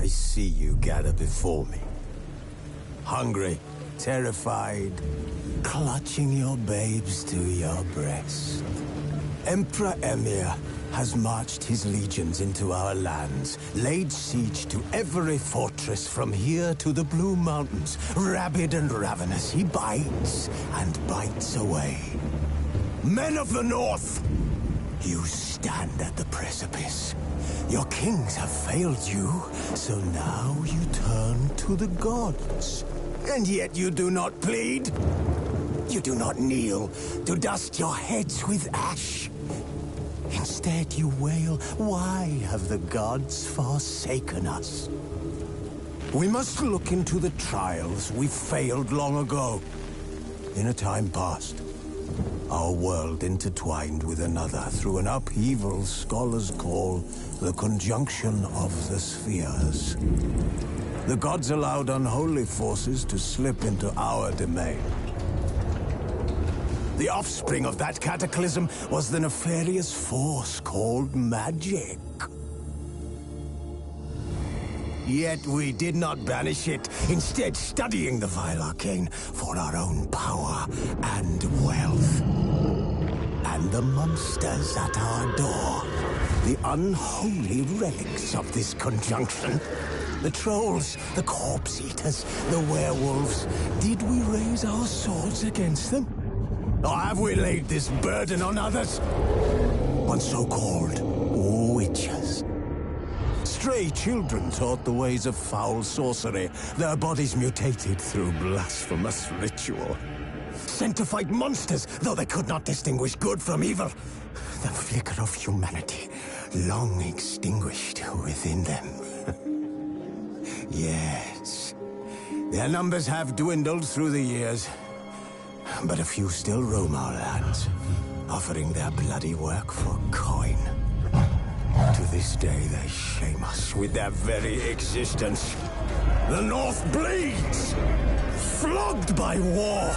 see you gather before me. Hungry, terrified, clutching your babes to your breast. Emperor Emir has marched his legions into our lands, laid siege to every fortress from here to the Blue Mountains. Rabid and ravenous, he bites and bites away. Men of the North, you stand at the precipice. Your kings have failed you, so now you turn to the gods. And yet you do not plead. You do not kneel to dust your heads with ash. Instead you wail, why have the gods forsaken us? We must look into the trials we failed long ago. In a time past, our world intertwined with another through an upheaval scholars call the conjunction of the spheres. The gods allowed unholy forces to slip into our domain. The offspring of that cataclysm was the nefarious force called magic. Yet we did not banish it, instead studying the vile arcane for our own power and wealth. And the monsters at our door, the unholy relics of this conjunction. The trolls, the corpse eaters, the werewolves. Did we raise our swords against them? Or have we laid this burden on others? On so-called witches. Stray children taught the ways of foul sorcery, their bodies mutated through blasphemous ritual. Sent to fight monsters, though they could not distinguish good from evil. The flicker of humanity, long extinguished within them. Yes, their numbers have dwindled through the years. But a few still roam our lands, offering their bloody work for coin. To this day, they shame us with their very existence. The North bleeds, flogged by war.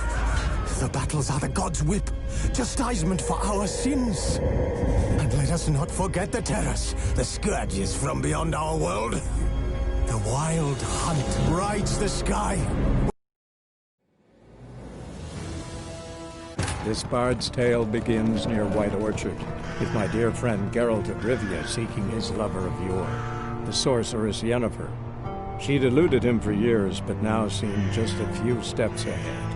The battles are the gods' whip, chastisement for our sins. And let us not forget the terrors, the scourges from beyond our world. The wild hunt rides the sky. This bard's tale begins near White Orchard, with my dear friend Geralt of Rivia seeking his lover of yore, the sorceress Yennefer. She'd eluded him for years, but now seemed just a few steps ahead.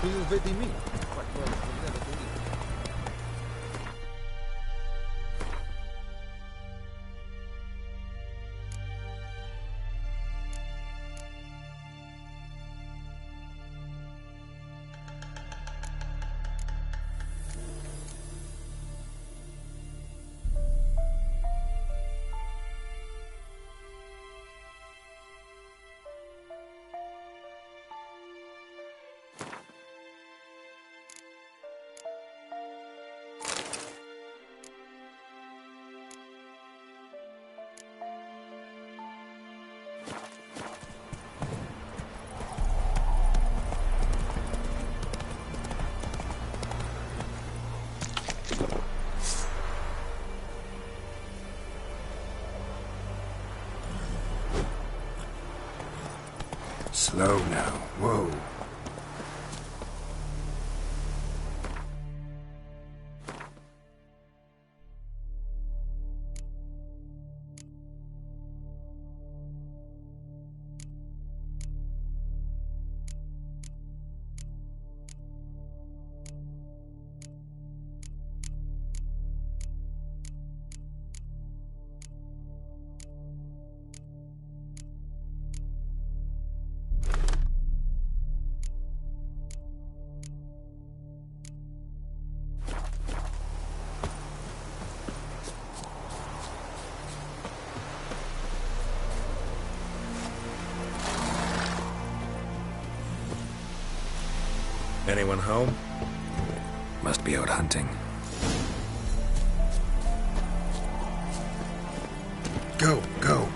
Filho veio de mim. Slow now. Whoa. Anyone home? Must be out hunting. Go, go.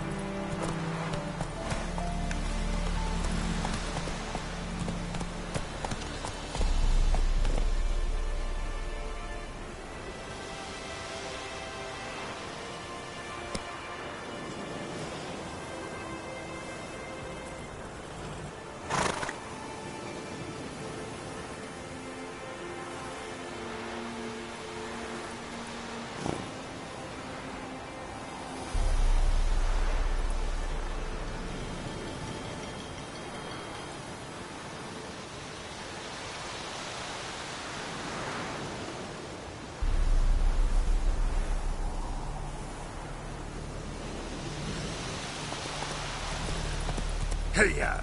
Hey-ya!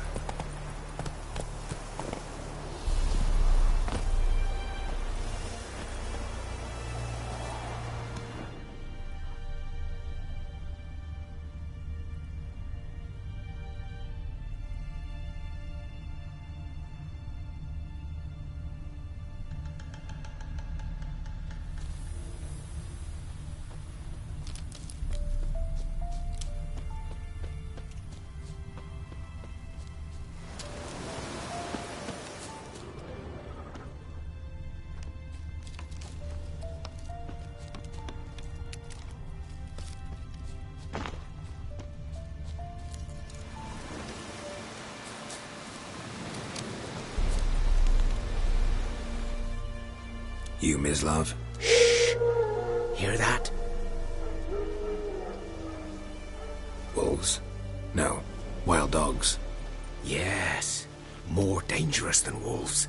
You, Mislav? Shh! Hear that? Wolves? No. Wild dogs. Yes. More dangerous than wolves.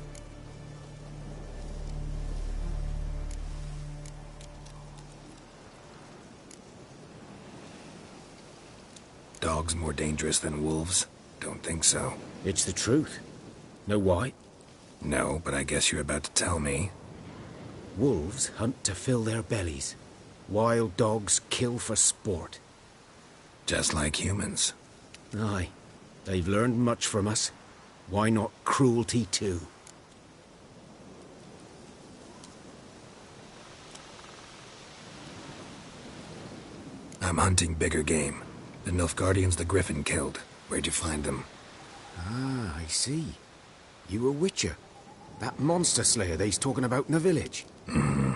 Dogs more dangerous than wolves? Don't think so. It's the truth. Know why? No, but I guess you're about to tell me. Wolves hunt to fill their bellies. Wild dogs kill for sport. Just like humans. Aye. They've learned much from us. Why not cruelty too? I'm hunting bigger game. The Nilfgaardians the Griffin killed. Where'd you find them? Ah, I see. You a witcher. That monster slayer they's talking about in the village. Mm-hmm.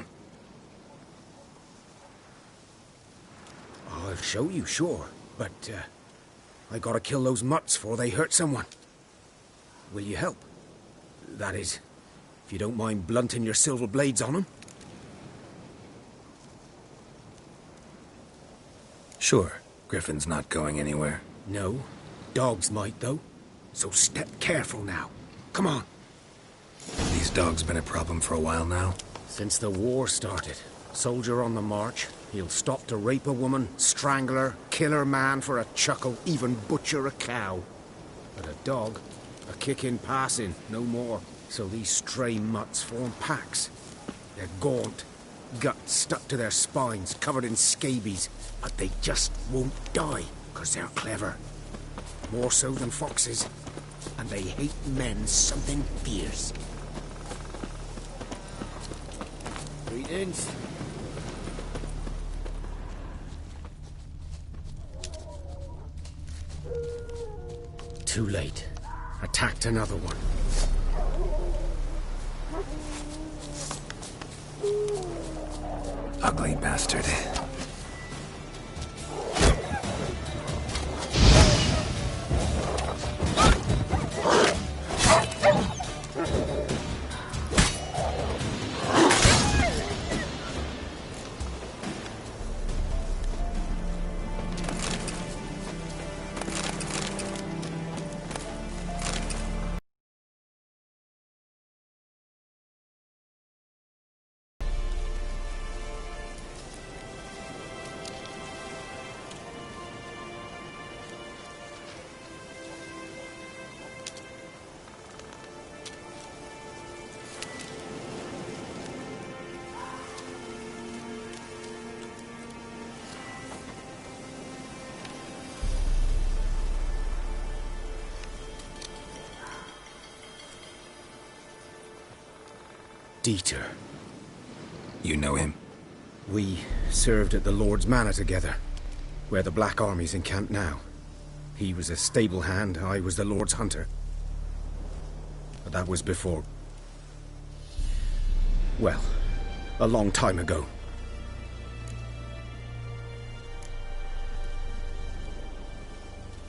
I'll show you, sure. But, I gotta kill those mutts before they hurt someone. Will you help? That is, if you don't mind blunting your silver blades on them. Sure. Griffin's not going anywhere. No. Dogs might, though. So step careful now. Come on. These dogs been a problem for a while now? Since the war started. Soldier on the march. He'll stop to rape a woman, strangle her, kill her man for a chuckle, even butcher a cow. But a dog, a kick in passing, no more. So these stray mutts form packs. They're gaunt, guts stuck to their spines, covered in scabies. But they just won't die, 'cause they're clever. More so than foxes. And they hate men something fierce. Greetings. Too late. Attacked another one. Ugly bastard. Dieter. You know him? We served at the Lord's Manor together, where the Black Army's encamped now. He was a stable hand, I was the Lord's hunter. But that was before... well, a long time ago.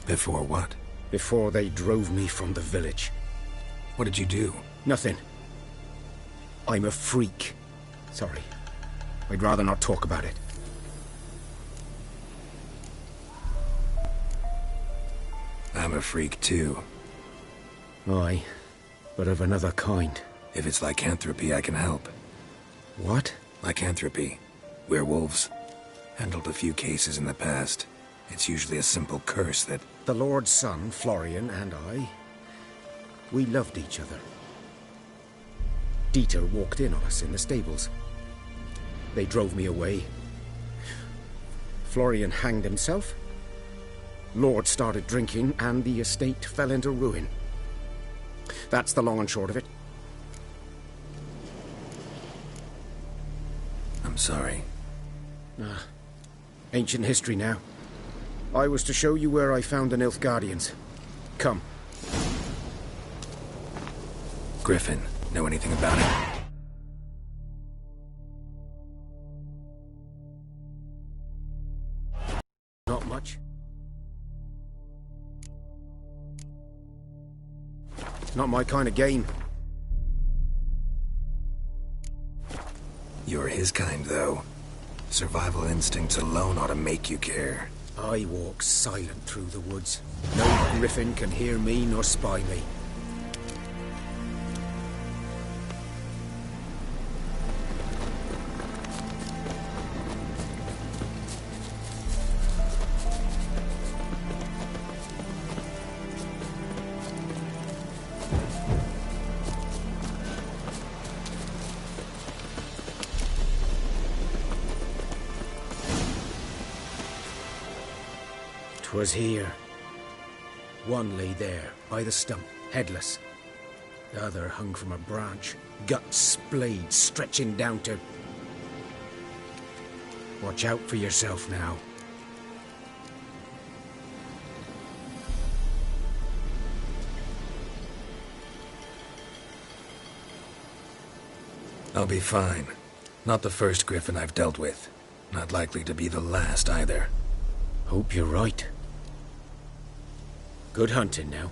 Before what? Before they drove me from the village. What did you do? Nothing. I'm a freak. Sorry. I'd rather not talk about it. I'm a freak too. Aye, but of another kind. If it's lycanthropy, I can help. What? Lycanthropy. Werewolves. Handled a few cases in the past. It's usually a simple curse that... The Lord's son, Florian, and I... we loved each other. Dieter walked in on us in the stables. They drove me away. Florian hanged himself. Lord started drinking, and the estate fell into ruin. That's the long and short of it. I'm sorry. Ancient history now. I was to show you where I found the Nilfgaardians. Come. Griffin, know anything about it? Not much. Not my kind of game. You're his kind, though. Survival instincts alone ought to make you care. I walk silent through the woods. No griffin can hear me nor spy me. Was here. One lay there, by the stump, headless. The other hung from a branch, guts splayed, stretching down to... Watch out for yourself now. I'll be fine. Not the first griffin I've dealt with. Not likely to be the last, either. Hope you're right. Good hunting now.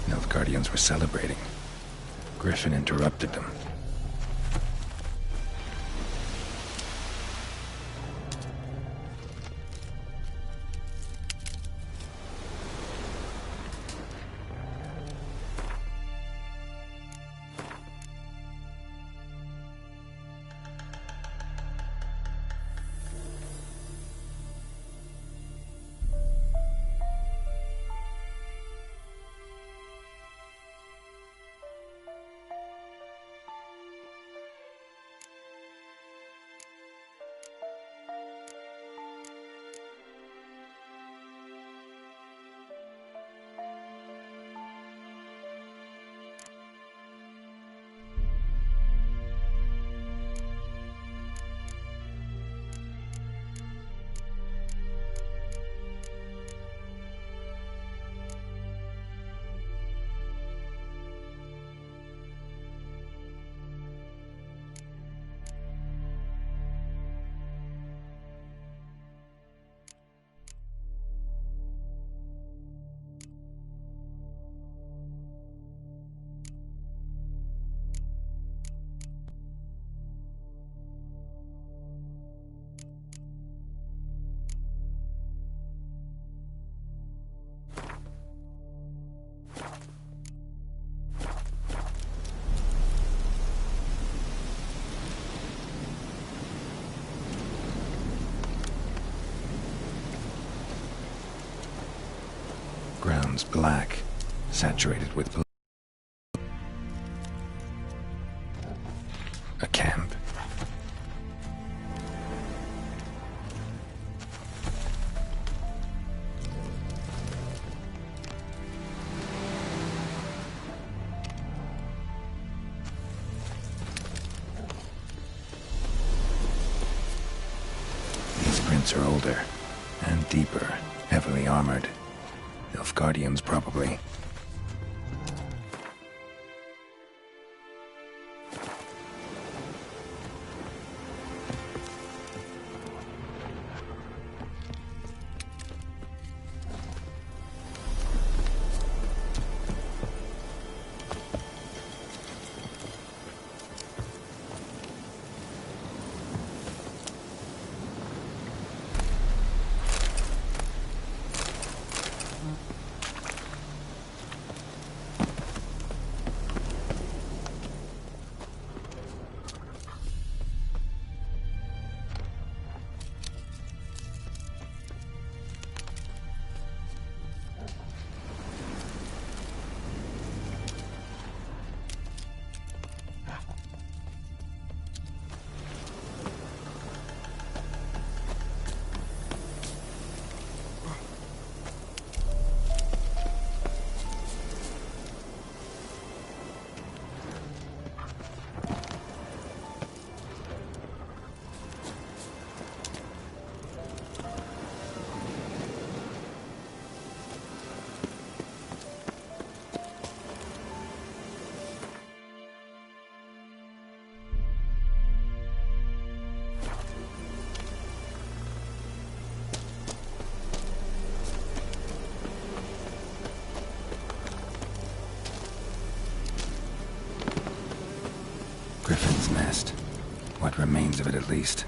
Nilfgaardians were celebrating. Griffin interrupted them. Ground's black, saturated with blood. A camp. Footprints are older and deeper, heavily armored. Nilfgaardians, probably. Griffin's nest. What remains of it, at least.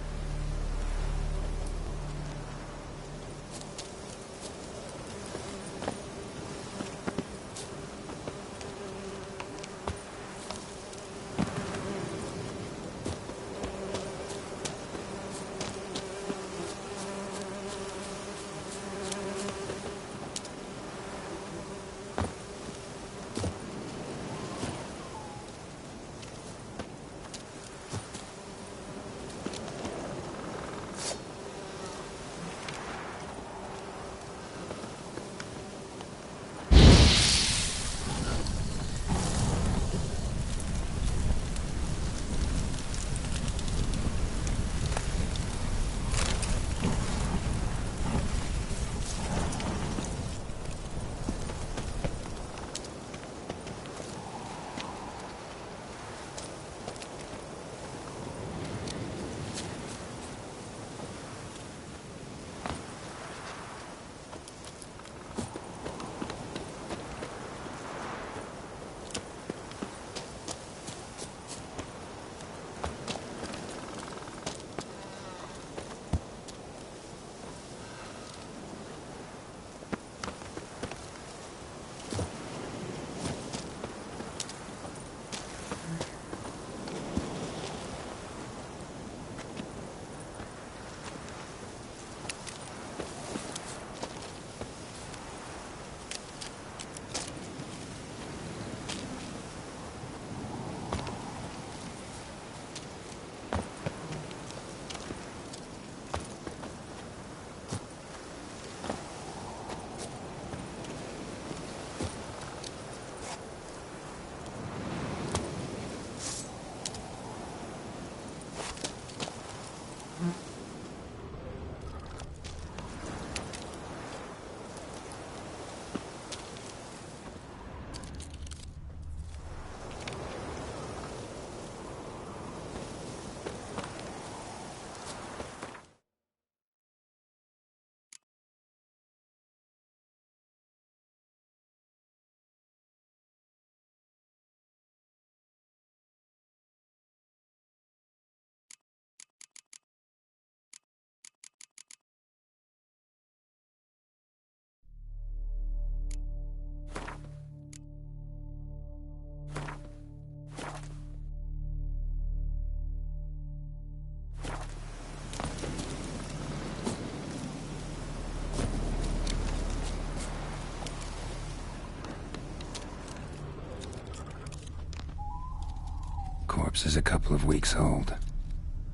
Corpse is a couple of weeks old.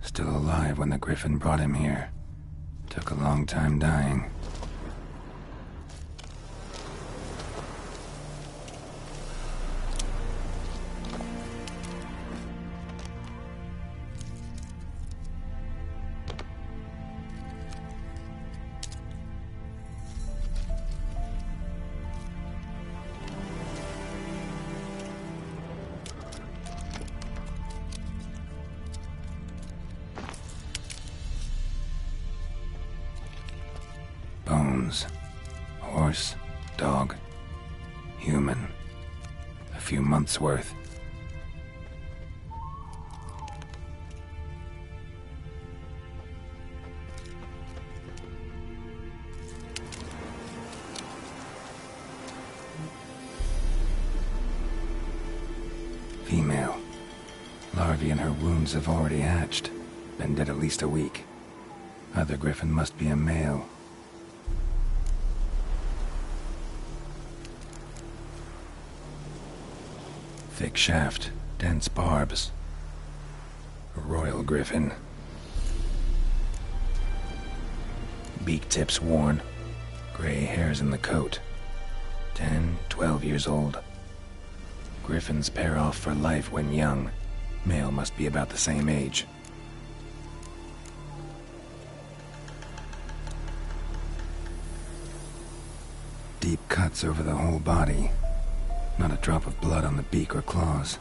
Still alive when the Griffin brought him here. Took a long time dying. bones. Horse, dog, human. A few months' worth. Female. Larvae in her wounds have already hatched. Been dead at least a week. Other griffin must be a male. Thick shaft, dense barbs. A royal griffin. Beak tips worn. Gray hairs in the coat. 10, 12 years old. Griffins pair off for life when young. Male must be about the same age. Deep cuts over the whole body. Not a drop of blood on the beak or claws.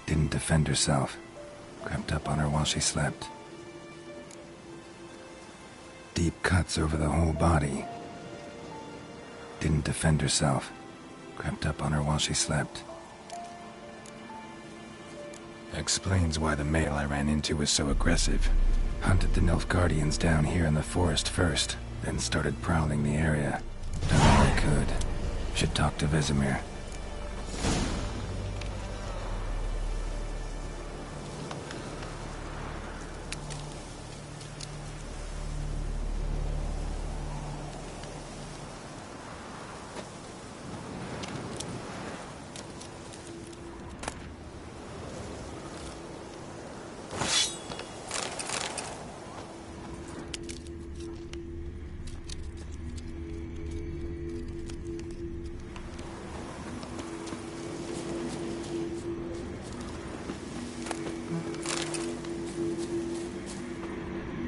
Didn't defend herself. Crept up on her while she slept. Deep cuts over the whole body. Didn't defend herself. Crept up on her while she slept. Explains why the male I ran into was so aggressive. Hunted the Nilfgaardians down here in the forest first, then started prowling the area. Done all I could. Should talk to Vesemir.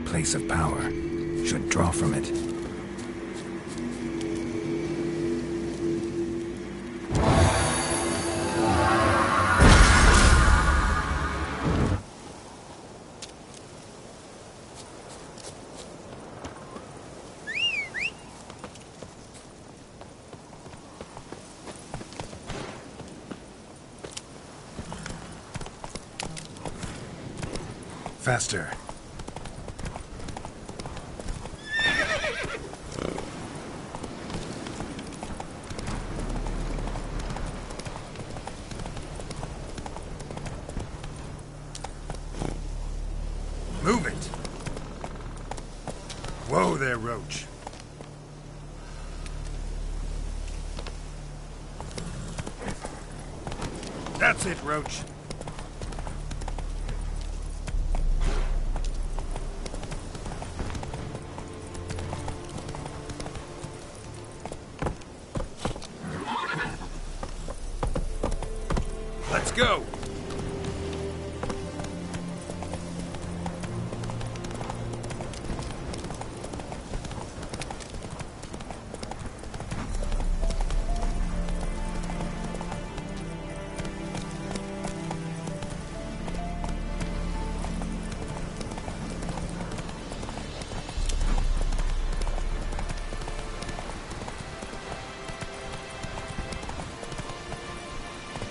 Place of power. Should draw from it. Faster. Move it! Whoa there, Roach. That's it, Roach. Let's go!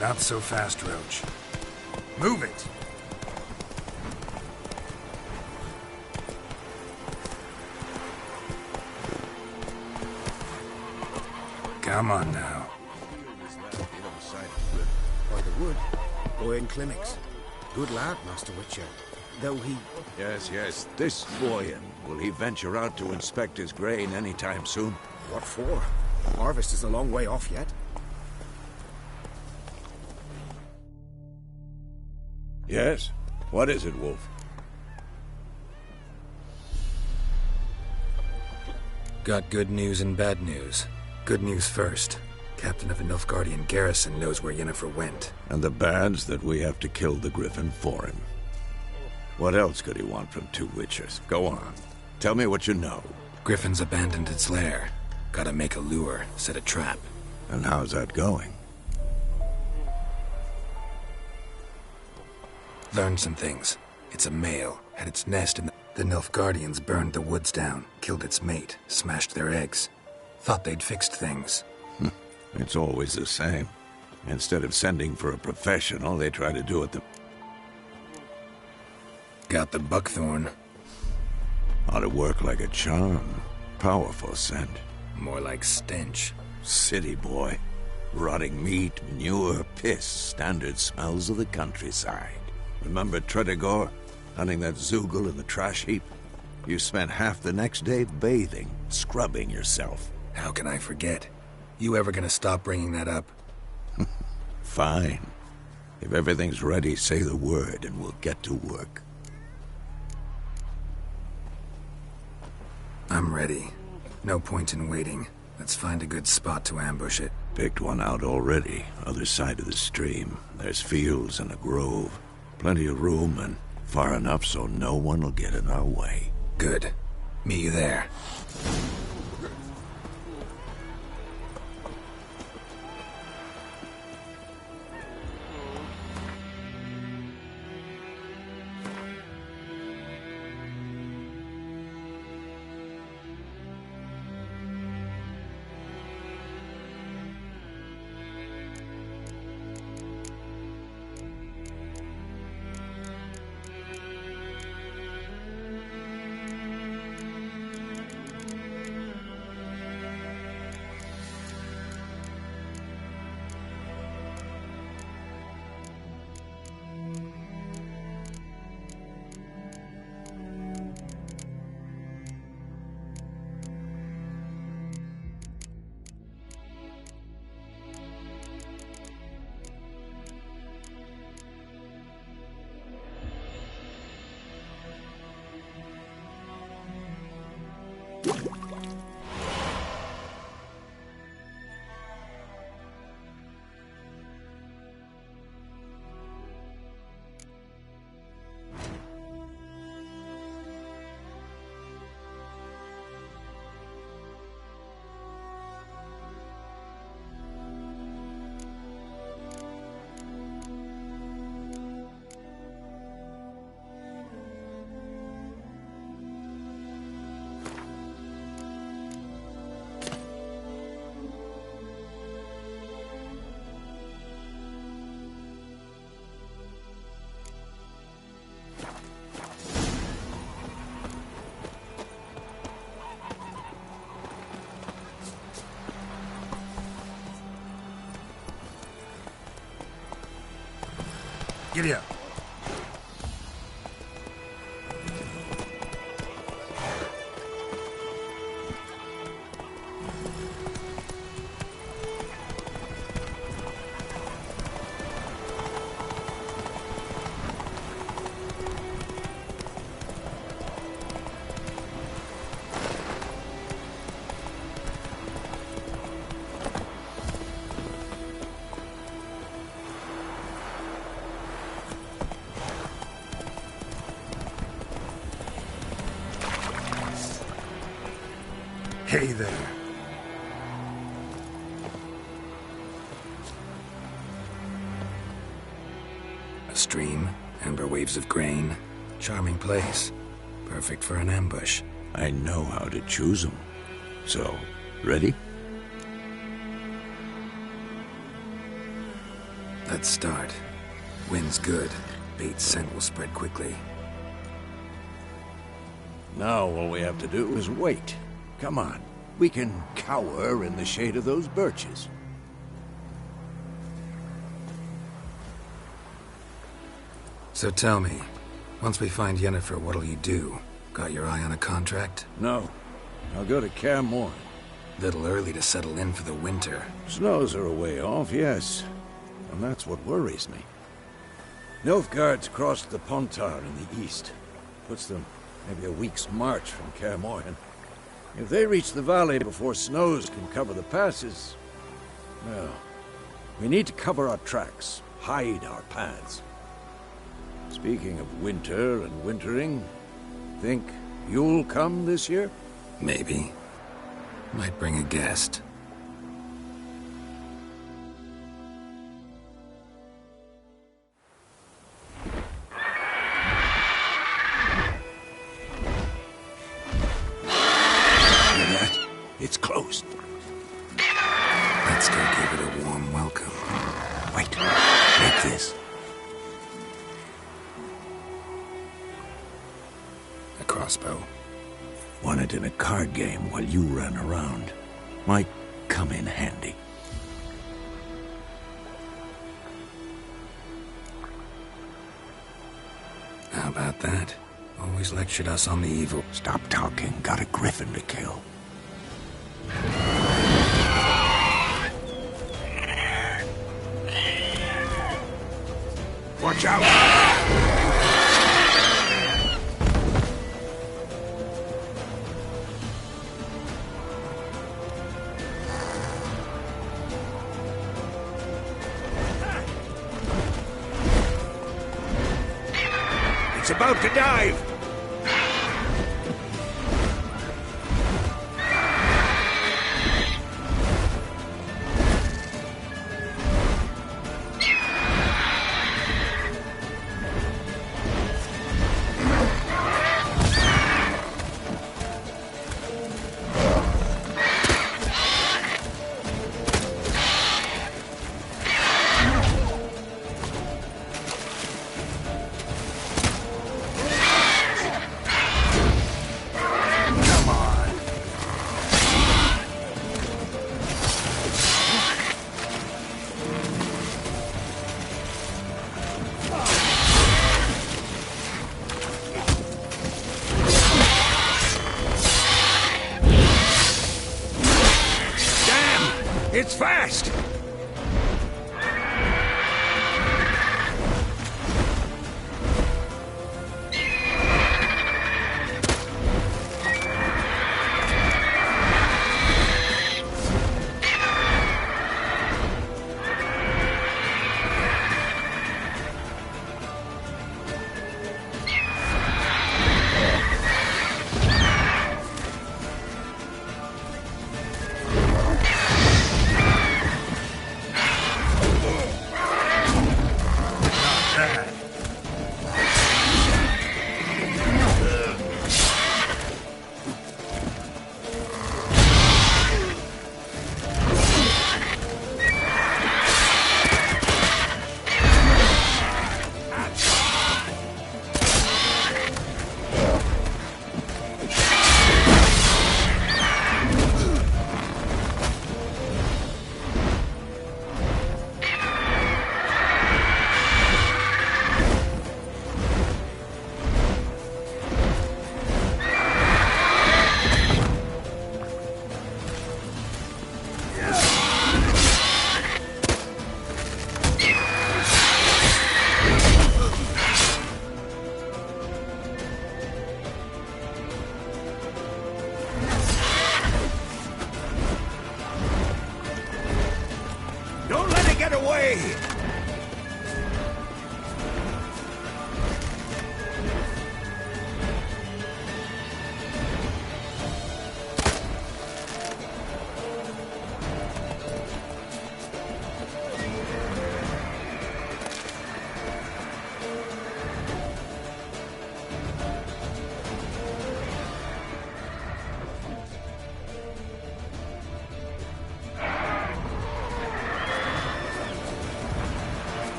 Not so fast, Roach. Move it! Come on now. By the wood, Owen Climmix. Good lad, Master Witcher. Though he... Yes. This Boyan, will he venture out to inspect his grain anytime soon? What for? Harvest is a long way off yet. Yes? What is it, Wolf? Got good news and bad news. Good news first. Captain of a Nilfgaardian garrison knows where Yennefer went. And the bad's that we have to kill the Griffin for him. What else could he want from two Witchers? Go on. Tell me what you know. Griffin's abandoned its lair. Gotta make a lure, set a trap. And how's that going? Learned some things. It's a male. Had its nest in the... The Nilfgaardians burned the woods down, killed its mate, smashed their eggs. Thought they'd fixed things. It's always the same. Instead of sending for a professional, they try to do it Got the buckthorn. ought to work like a charm. Powerful scent. More like stench. City boy. Rotting meat, manure, piss, standard smells of the countryside. Remember Tredegor? Hunting that Zoogle in the trash heap? You spent half the next day bathing, scrubbing yourself. How can I forget? You ever gonna stop bringing that up? Fine. If everything's ready, say the word and we'll get to work. I'm ready. No point in waiting. Let's find a good spot to ambush it. Picked one out already, other side of the stream. There's fields and a grove. Plenty of room and far enough so no one will get in our way. Good. Meet you there. Giddy up. Hey there. A stream, amber waves of grain. Charming place. Perfect for an ambush. I know how to choose them. So, ready? Let's start. Wind's good. Bait's scent will spread quickly. Now all we have to do is wait. Come on. We can cower in the shade of those birches. So tell me, once we find Yennefer, what'll you do? Got your eye on a contract? No. I'll go to Kaer Morhen. Little early to settle in for the winter. Snows are a way off, yes. And that's what worries me. Nilfgaard's crossed the Pontar in the east. Puts them maybe a week's march from Kaer Morhen. If they reach the valley before snows can cover the passes, well, we need to cover our tracks, hide our paths. Speaking of winter and wintering, think you'll come this year? Maybe. Might bring a guest. It's closed. Let's go give it a warm welcome. Wait, take this. A crossbow. Won it in a card game while you ran around. Might come in handy. How about that? Always lectured us on the evil. Stop talking. Got a griffin to kill. Watch out! It's about to dive! It's fast!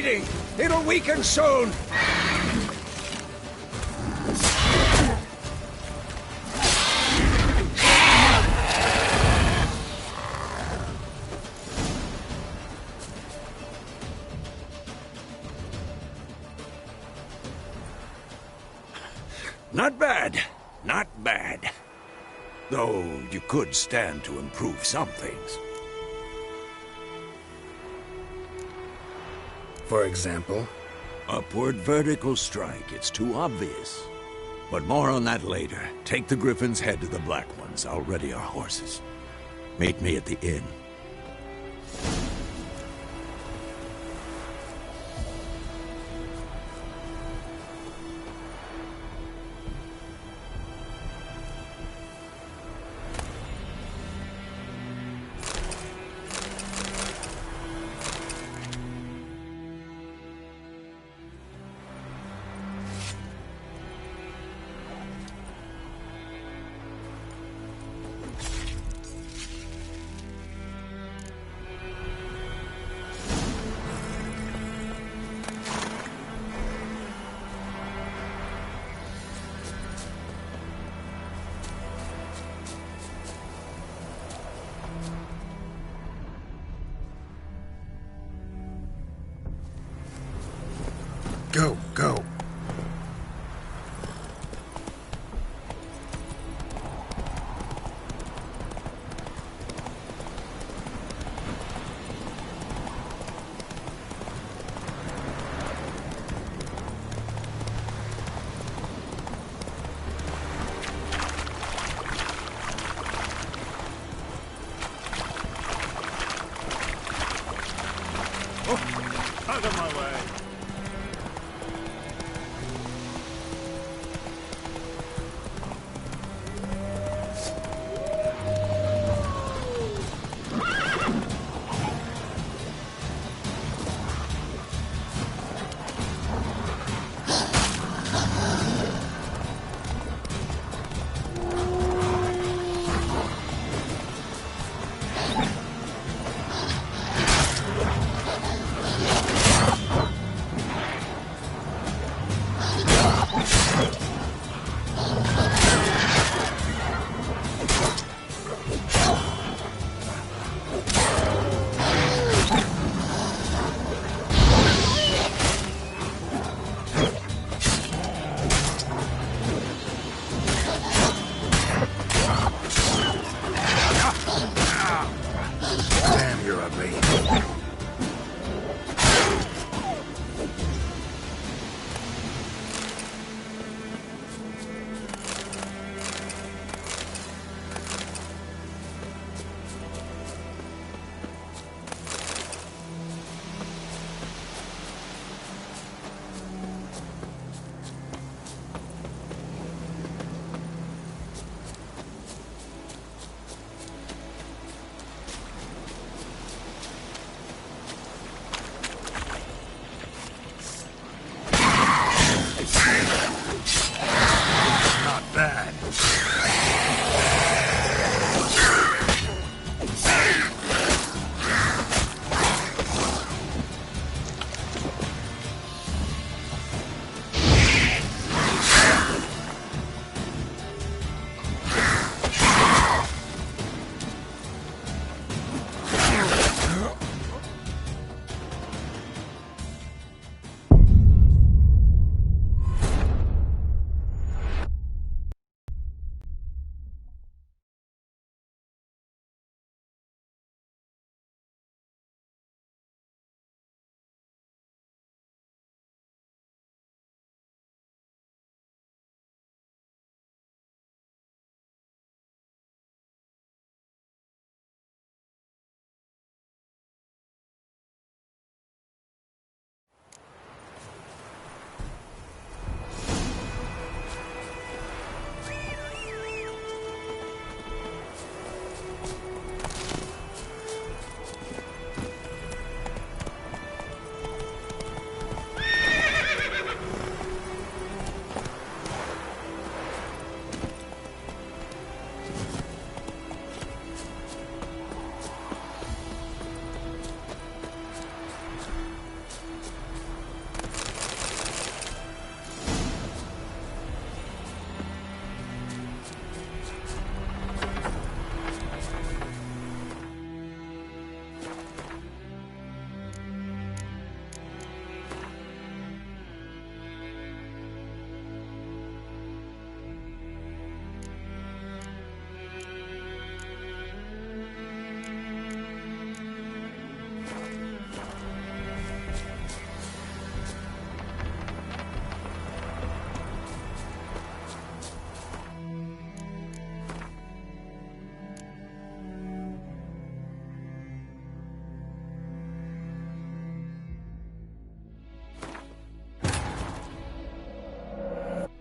steady! It'll weaken soon! Not bad. Not bad. Though you could stand to improve some things. For example? Upward vertical strike. It's too obvious. But more on that later. Take the Griffin's head to the Black Ones. I'll ready our horses. Meet me at the inn. Go, go. Out of my way.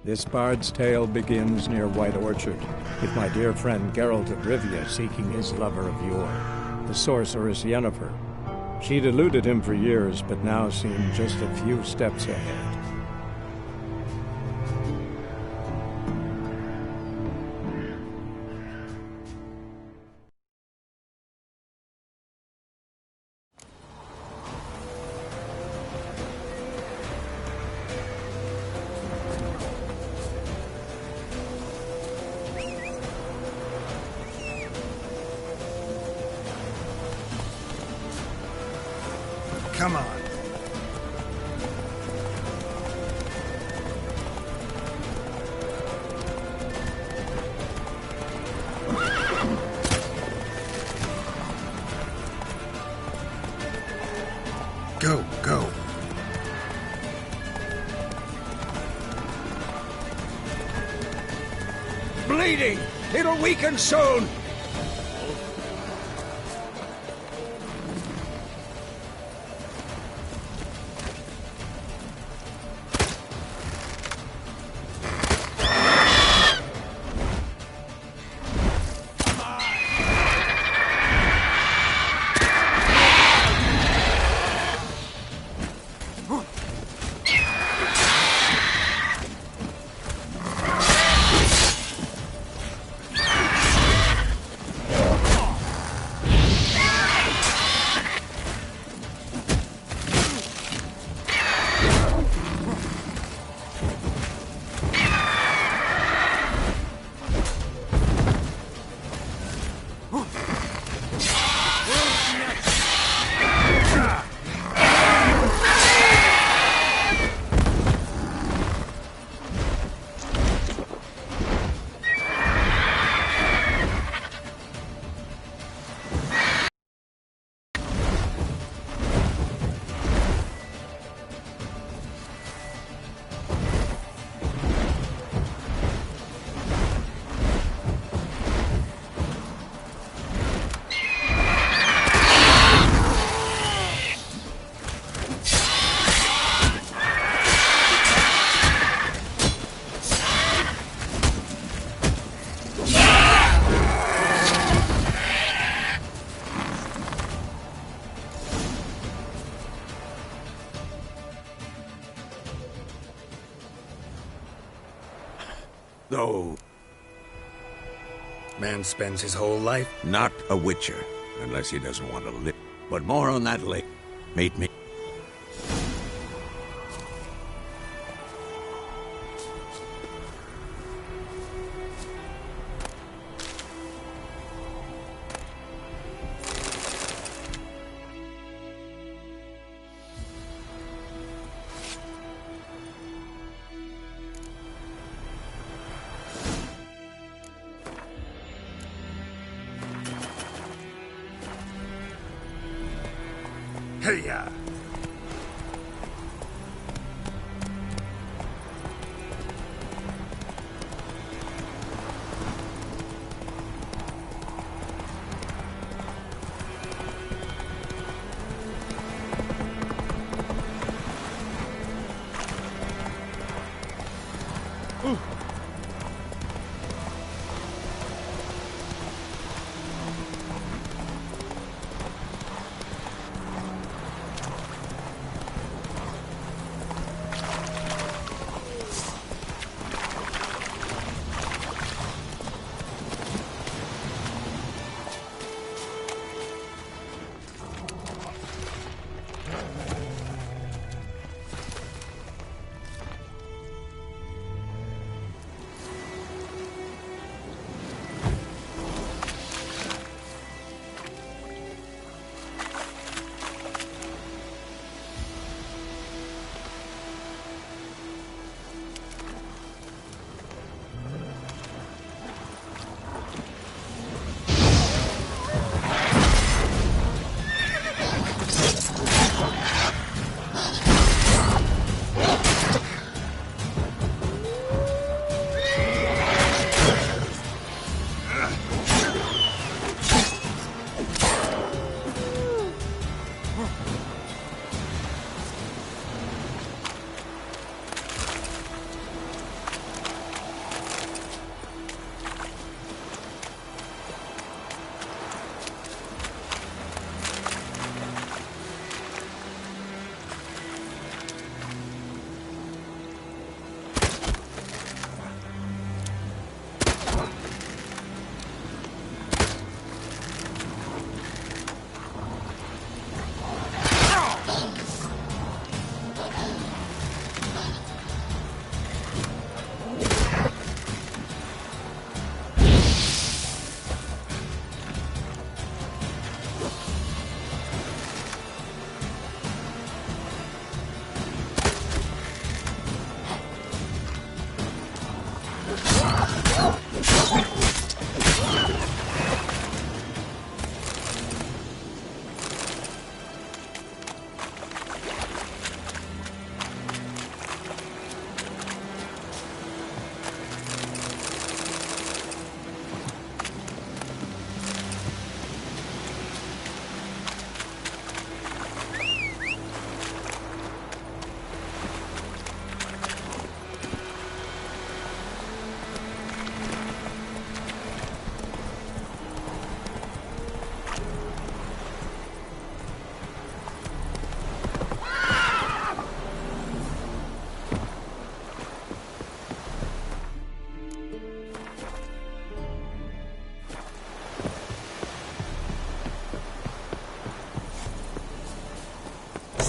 This bard's tale begins near White Orchard, with my dear friend Geralt of Rivia seeking his lover of yore, the sorceress Yennefer. She'd eluded him for years, but now seemed just a few steps ahead. Come on. Go, go. Bleeding! It'll weaken soon! Though Man spends his whole life. not a witcher, unless he doesn't want to live. But more on that later. Meet me. Hey-ya!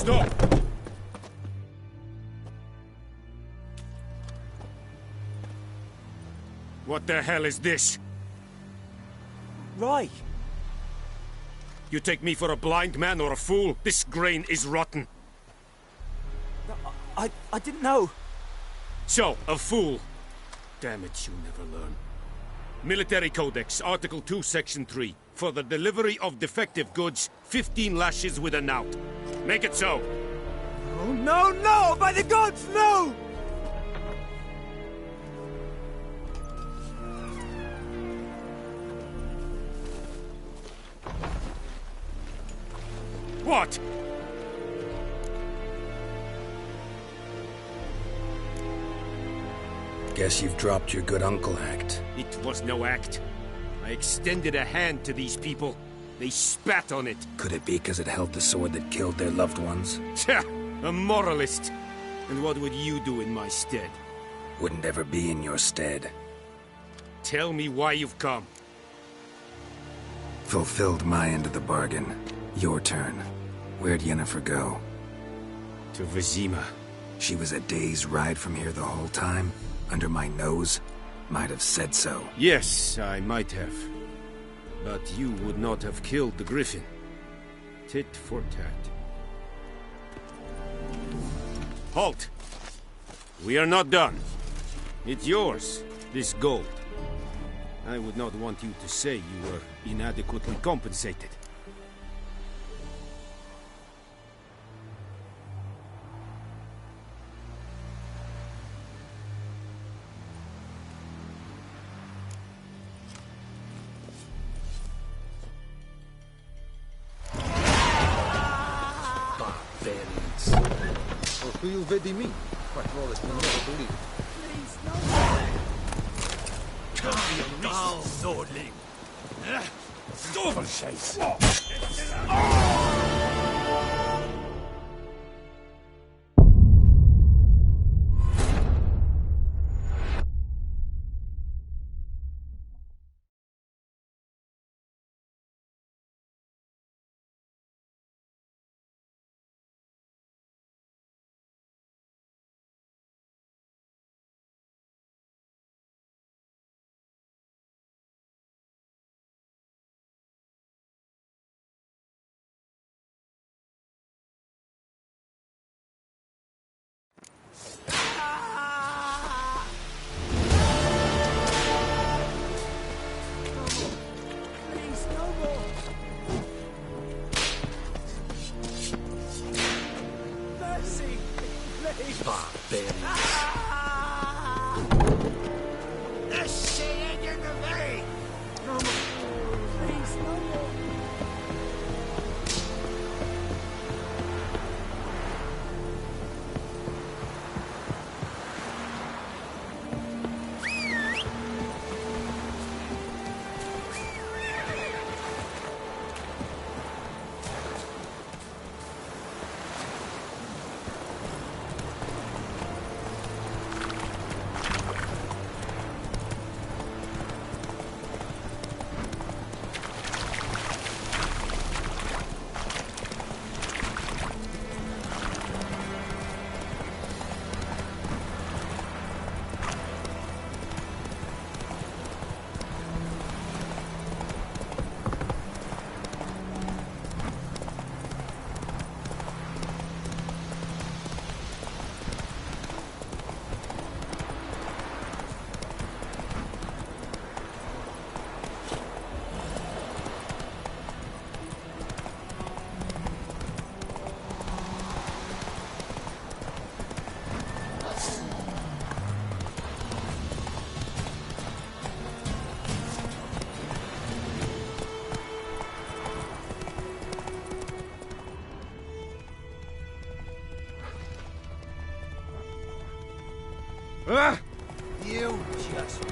Stop! What the hell is this? Right. You take me for a blind man or a fool? This grain is rotten. I didn't know. So, a fool. Damn it, you never learn. Military Codex, Article 2, Section 3. For the delivery of defective goods, 15 lashes with a knout. Make it so. Oh, no, no! By the gods, no! What? Guess you've dropped your good uncle act. It was no act. I extended a hand to these people. They spat on it. Could it be because it held the sword that killed their loved ones? Tja, a moralist. And what would you do in my stead? Wouldn't ever be in your stead. Tell me why you've come. Fulfilled my end of the bargain. Your turn. Where'd Yennefer go? To Vizima. She was a day's ride from here the whole time? Under my nose? Might have said so. Yes, I might have. But you would not have killed the Griffin. Tit for tat. Halt! We are not done. It's yours, this gold. I would not want you to say you were inadequately compensated. Qui il vedi mi, ma vuole never believe. Down, Nordling! Stovelscheiß! You just...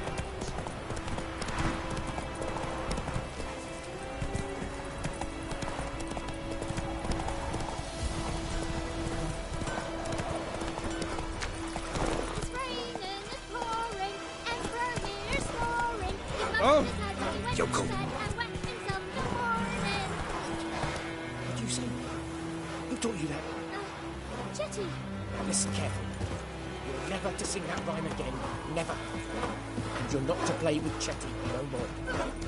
Oh! Yoko! What'd you say? Who told you that? Chetty. Listen carefully. You're never to sing that rhyme again. Never. And you're not to play with Chetty no more.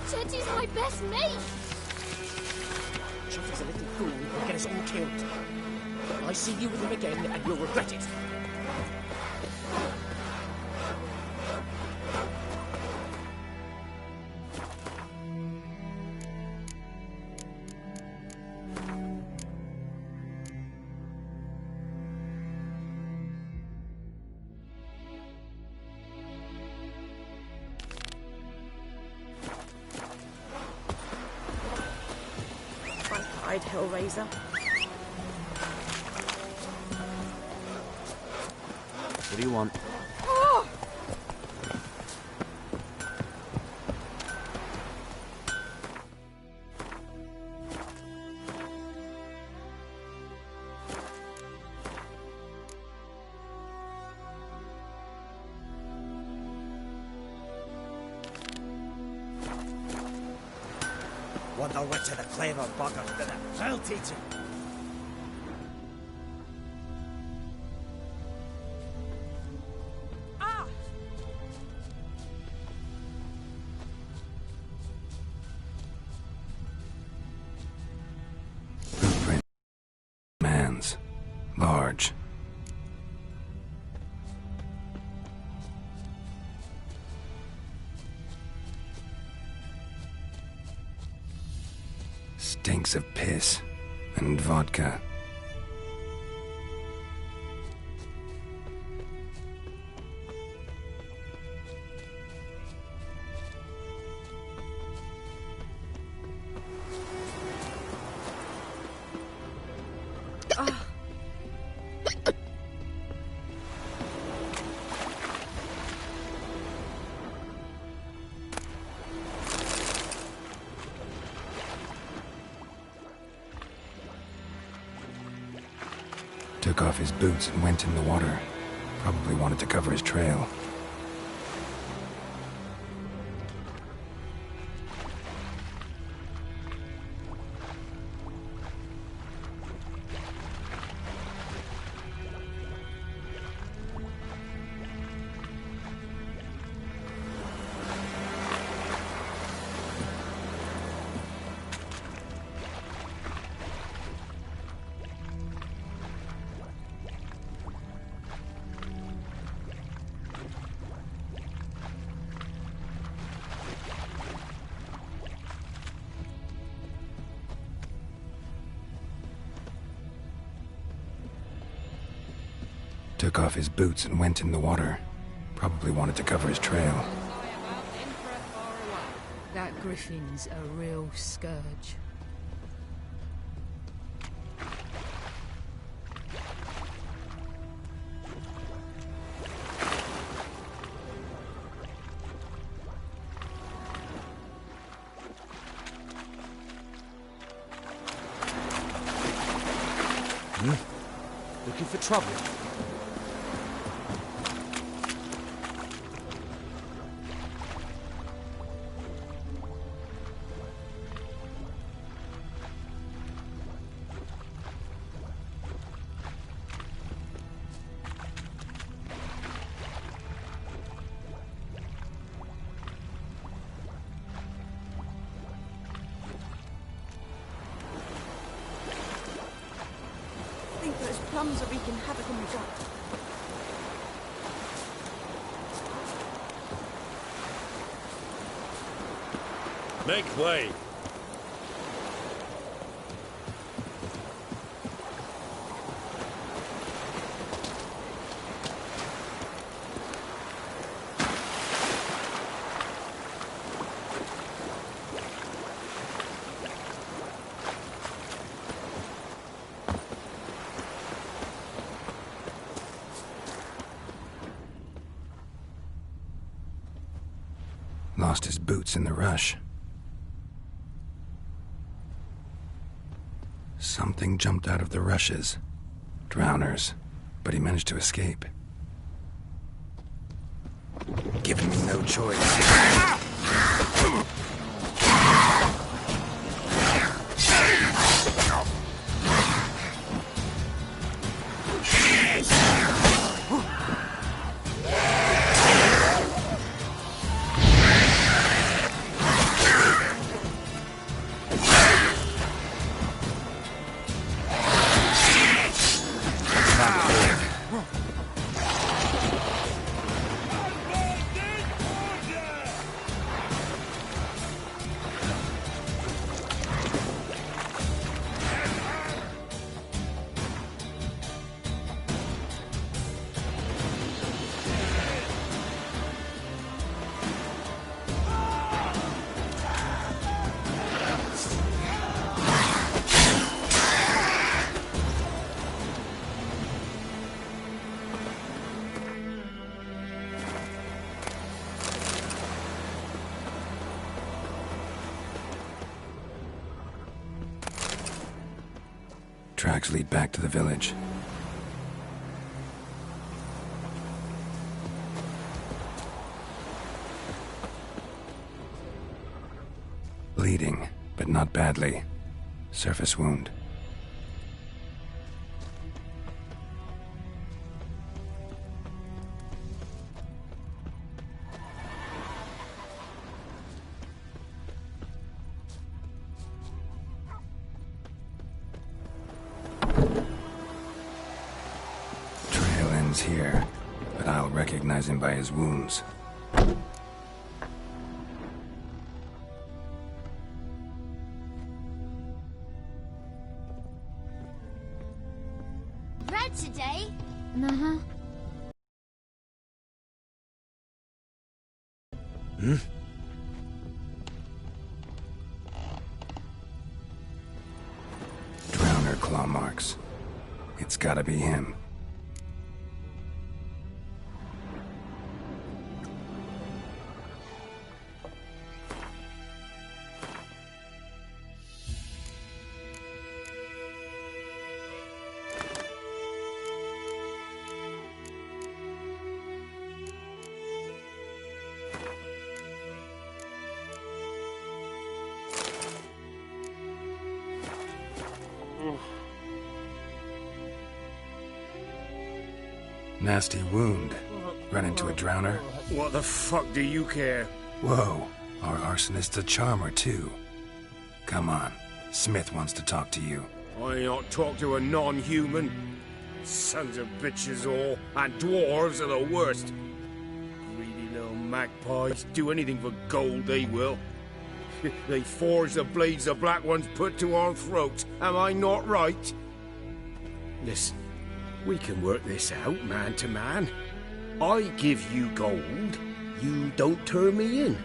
Chetty's my best mate. Chetty's a little fool who'll get us all killed. I see you with him again, and you'll regret it. Hellraiser. What do you want? Oh! Want the witch of the clever bugger to the I'll teach him. Blueprint. Man's. Large. Stinks of piss and vodka. Took off his boots and went in the water. Probably wanted to cover his trail. Took off his boots and went in the water. Probably wanted to cover his trail. That griffin's a real scourge. Looking for trouble? I think those plums are wreaking havoc on the gut. Make way! Lost his boots in the rush. Something jumped out of the rushes. Drowners. But he managed to escape. Giving me no choice. Tracks lead back to the village. Bleeding, but not badly. Surface wound. Trail ends here, but I'll recognize him by his wounds. Bread today? Uh-huh. Drowner claw marks. It's gotta be him. Nasty wound. Run into a drowner? What the fuck do you care? Whoa, our arsonist's a charmer too. Come on, Smith wants to talk to you. I ain't not talk to a non-human. Sons of bitches all, and dwarves are the worst. Greedy little magpies, do anything for gold they will. They forge the blades the black ones put to our throats, am I not right? Listen, we can work this out man to man. I give you gold, you don't turn me in.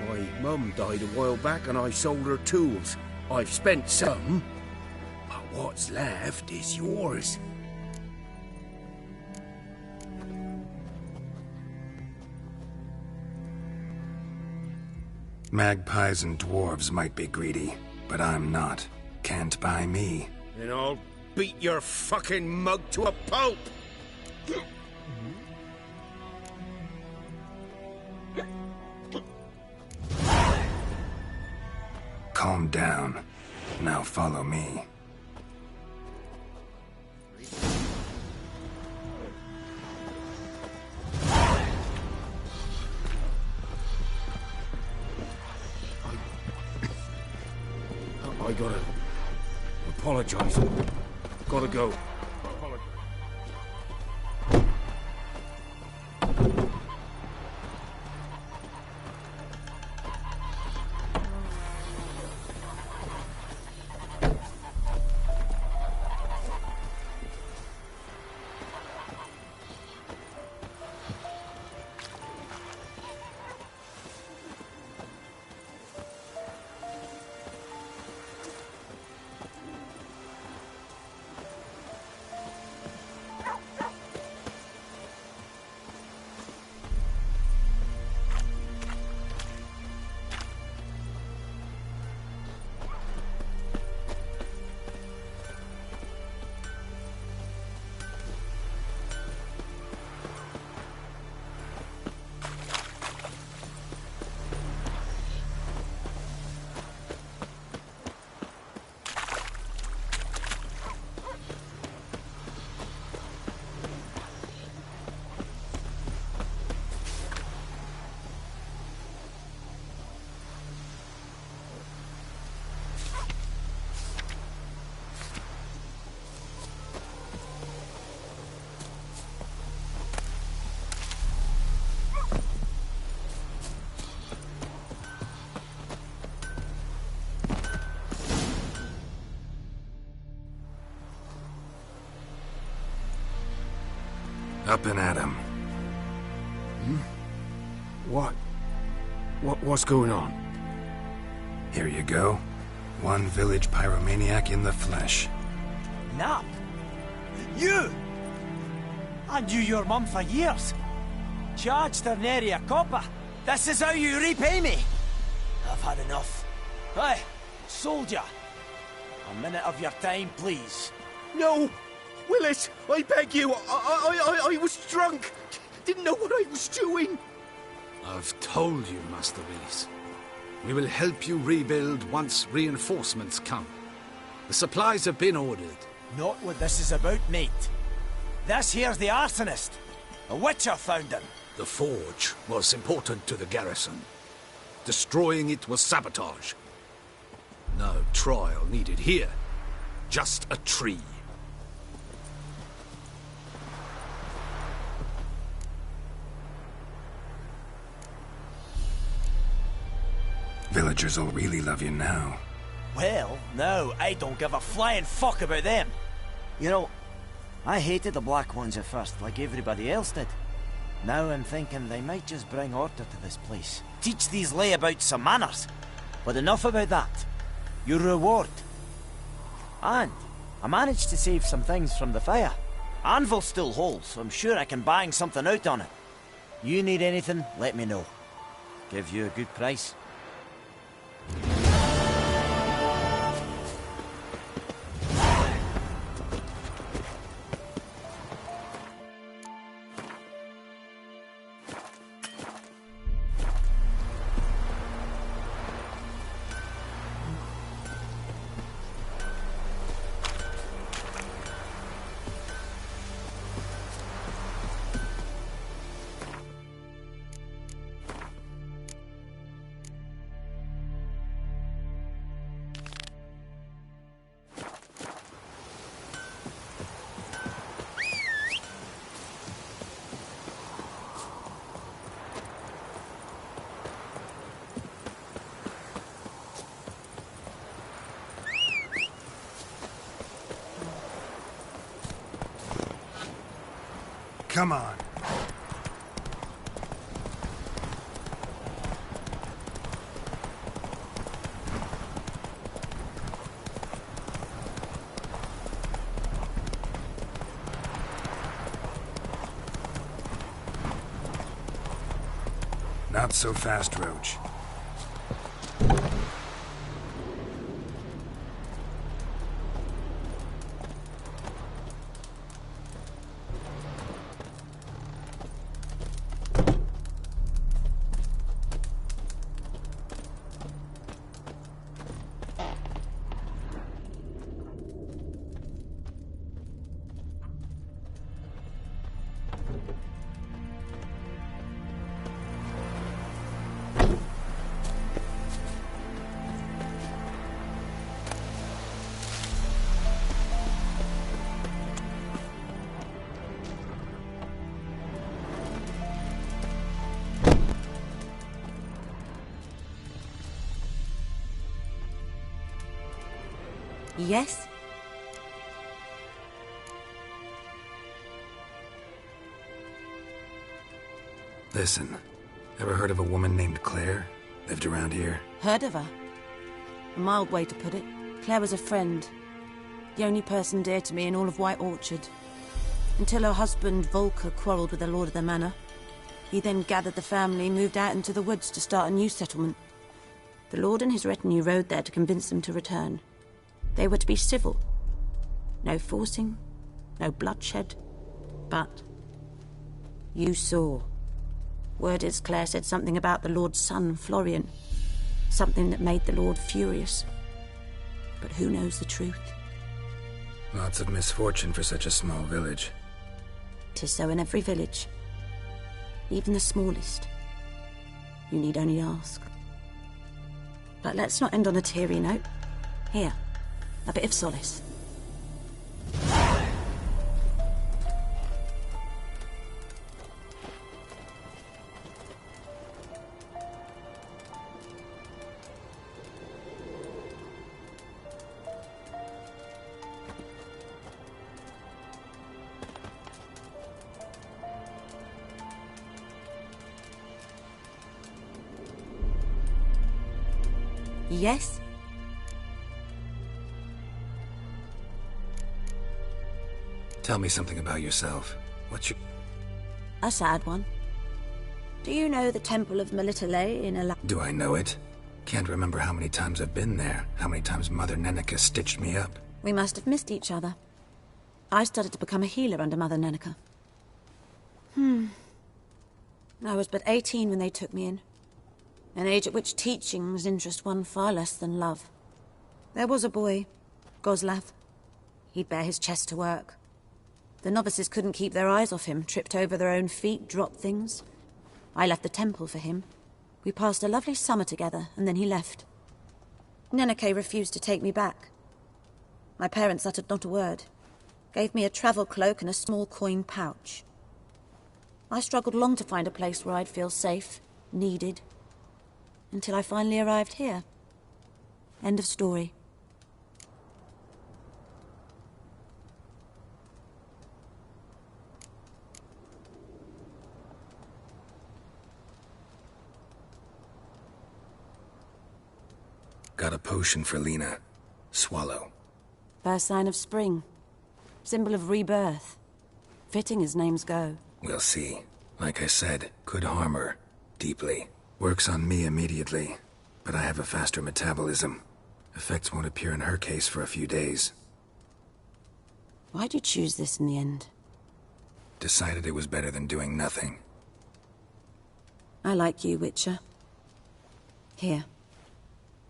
My mum died a while back and I sold her tools. I've spent some, but what's left is yours. Magpies and dwarves might be greedy, but I'm not. Can't buy me. Then I'll beat your fucking mug to a pulp! Calm down. Now follow me. I gotta apologize. Gotta go. Up and at him. What's going on? Here you go. One village pyromaniac in the flesh. Nap? You! I knew your mum for years. Charged her nary a copper. This is how you repay me. I've had enough. Hey, soldier. A minute of your time, please. No! Willis, I beg you. I was drunk. Didn't know what I was doing. I've told you, Master Willis. We will help you rebuild once reinforcements come. The supplies have been ordered. Not what this is about, mate. This here's the arsonist. A witcher found him. The forge was important to the garrison. Destroying it was sabotage. No trial needed here. Just a tree. Villagers will really love you now. Well, no, I don't give a flying fuck about them. You know, I hated the Black Ones at first, like everybody else did. Now I'm thinking they might just bring order to this place. Teach these layabouts some manners. But enough about that. Your reward. And I managed to save some things from the fire. Anvil still holds, so I'm sure I can bang something out on it. You need anything, let me know. Give you a good price. Come on. Not so fast, Roach. Yes? Listen, ever heard of a woman named Claire? Lived around here? Heard of her? A mild way to put it. Claire was a friend. The only person dear to me in all of White Orchard. Until her husband, Volker, quarreled with the lord of the manor. He then gathered the family, moved out into the woods to start a new settlement. The lord and his retinue rode there to convince them to return. They were to be civil. No forcing, no bloodshed. But you saw. Word is Claire said something about the lord's son, Florian. Something that made the lord furious. But who knows the truth? Lots of misfortune for such a small village. 'Tis so in every village. Even the smallest. You need only ask. But let's not end on a teary note. Here, a bit of solace. Yes? Tell me something about yourself. What's your... A sad one. Do you know the Temple of Melitele in Ala... Do I know it? Can't remember how many times I've been there, how many times Mother Neneka stitched me up. We must have missed each other. I started to become a healer under Mother Neneka. I was but 18 when they took me in. An age at which teachings interest one far less than love. There was a boy, Goslav. He'd bare his chest to work. The novices couldn't keep their eyes off him, tripped over their own feet, dropped things. I left the temple for him. We passed a lovely summer together, and then he left. Neneke refused to take me back. My parents uttered not a word. Gave me a travel cloak and a small coin pouch. I struggled long to find a place where I'd feel safe, needed, until I finally arrived here. End of story. Got a potion for Lena. Swallow. First sign of spring. Symbol of rebirth. Fitting as names go. We'll see. Like I said, could harm her. Deeply. Works on me immediately. But I have a faster metabolism. Effects won't appear in her case for a few days. Why'd you choose this in the end? Decided it was better than doing nothing. I like you, Witcher. Here.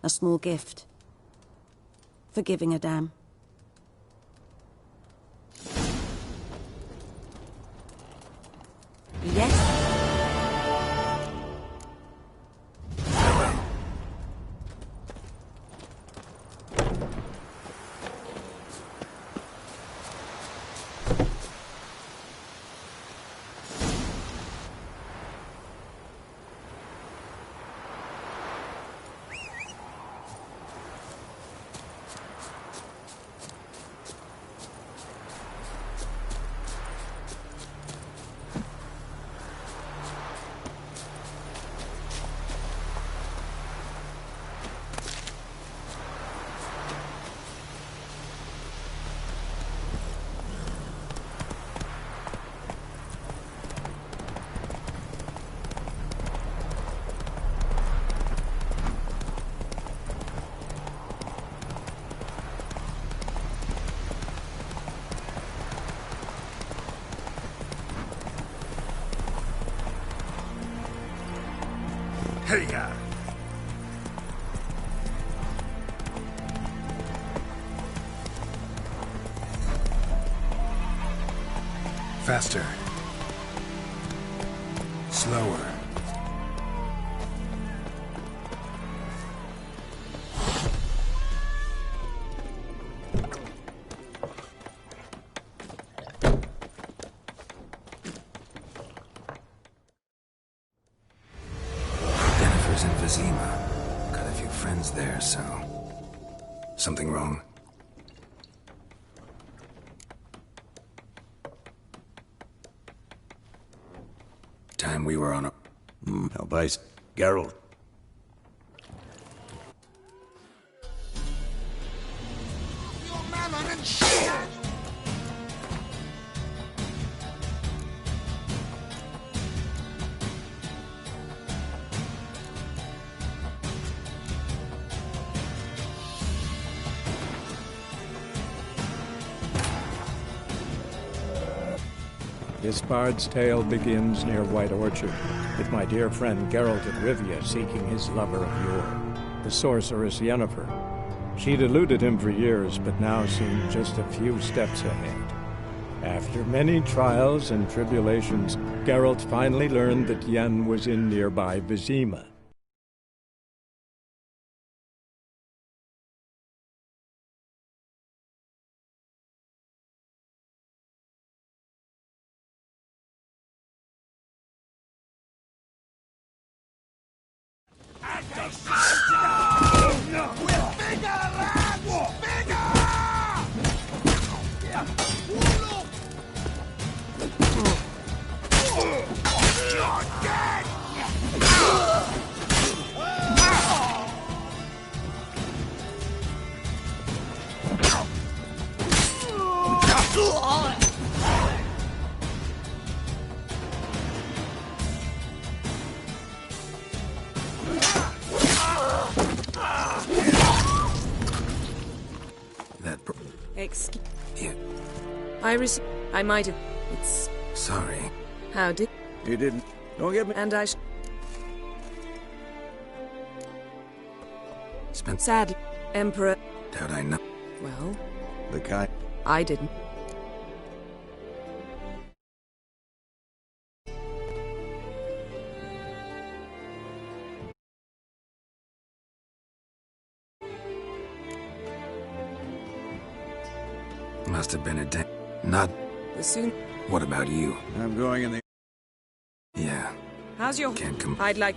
A small gift. For giving a damn. Yes? Hey-ya! Faster. Slower. Yennefer's in Vizima. Got a few friends there, so... Something wrong? Time we were on a... Helbais, Geralt. This bard's tale begins near White Orchard, with my dear friend Geralt of Rivia seeking his lover of yore, the sorceress Yennefer. She'd eluded him for years, but now seemed just a few steps ahead. After many trials and tribulations, Geralt finally learned that Yen was in nearby Vizima. Excuse. Yeah. I might have. It's. Sorry. How did? You didn't. Don't get me. And I. Spent. Sadly, Emperor. Doubt I know. Well. The guy. I didn't. Must have been a day. Not. The soon. What about you? I'm going in the. Yeah. How's your? Can't come. I'd like.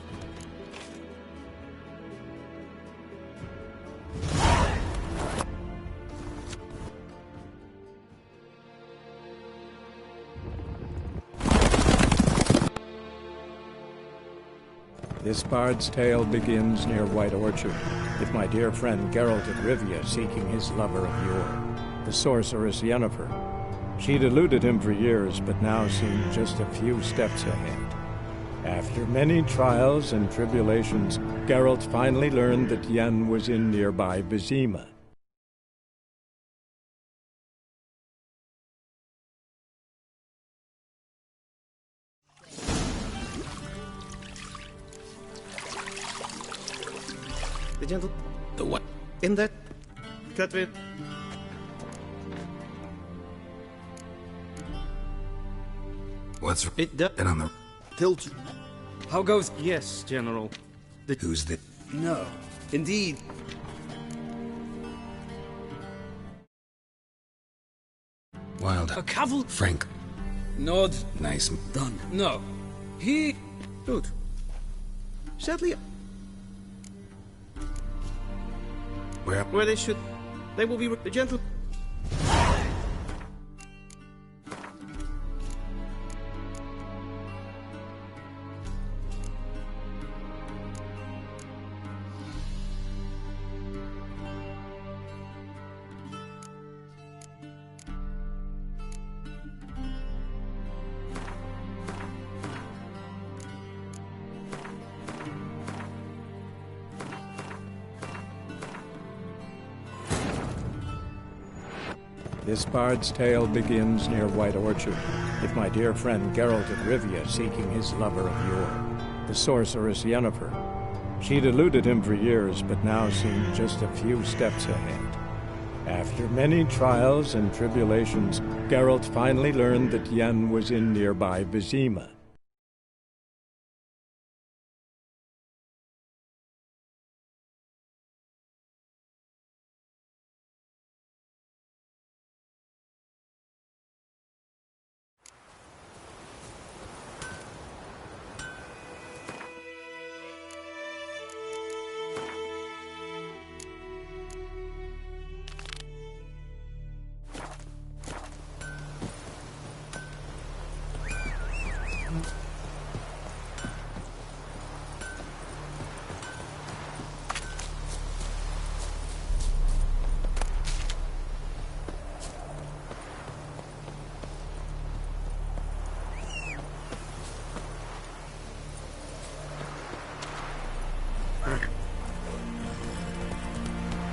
This bard's tale begins near White Orchard, with my dear friend Geralt of Rivia seeking his lover of yore, the sorceress Yennefer. She'd eluded him for years, but now seemed just a few steps ahead. After many trials and tribulations, Geralt finally learned that Yen was in nearby Vizima. The gentle. The what? In that. Catherine. What's it? Been on the. Tilt. How goes? Yes, General. Who's the? No. Indeed. Wild. A cavalry. Frank. Nod. Nice. Done. No. He. Good. Sadly. Where they should. They will be the gentle. This bard's tale begins near White Orchard, with my dear friend Geralt of Rivia seeking his lover of yore, the sorceress Yennefer. She'd eluded him for years, but now seemed just a few steps ahead. After many trials and tribulations, Geralt finally learned that Yen was in nearby Vizima.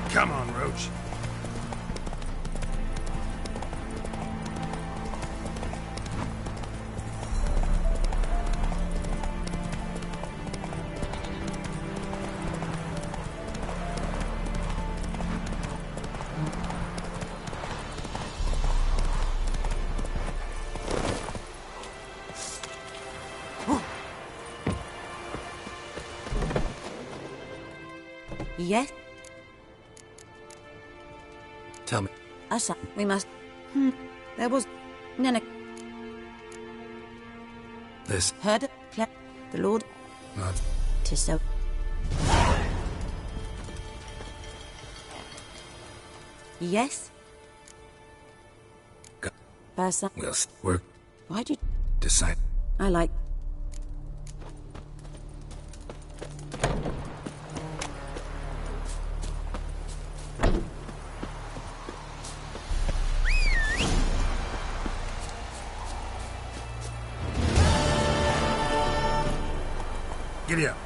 Come on, Roach. Yes? Tell me. Asa, we must. There was. Nana. This. Heard it? The Lord. Not. Tis so. Yes? Go. Basa. We'll work. Why'd you. Decide. I like. Giddy up.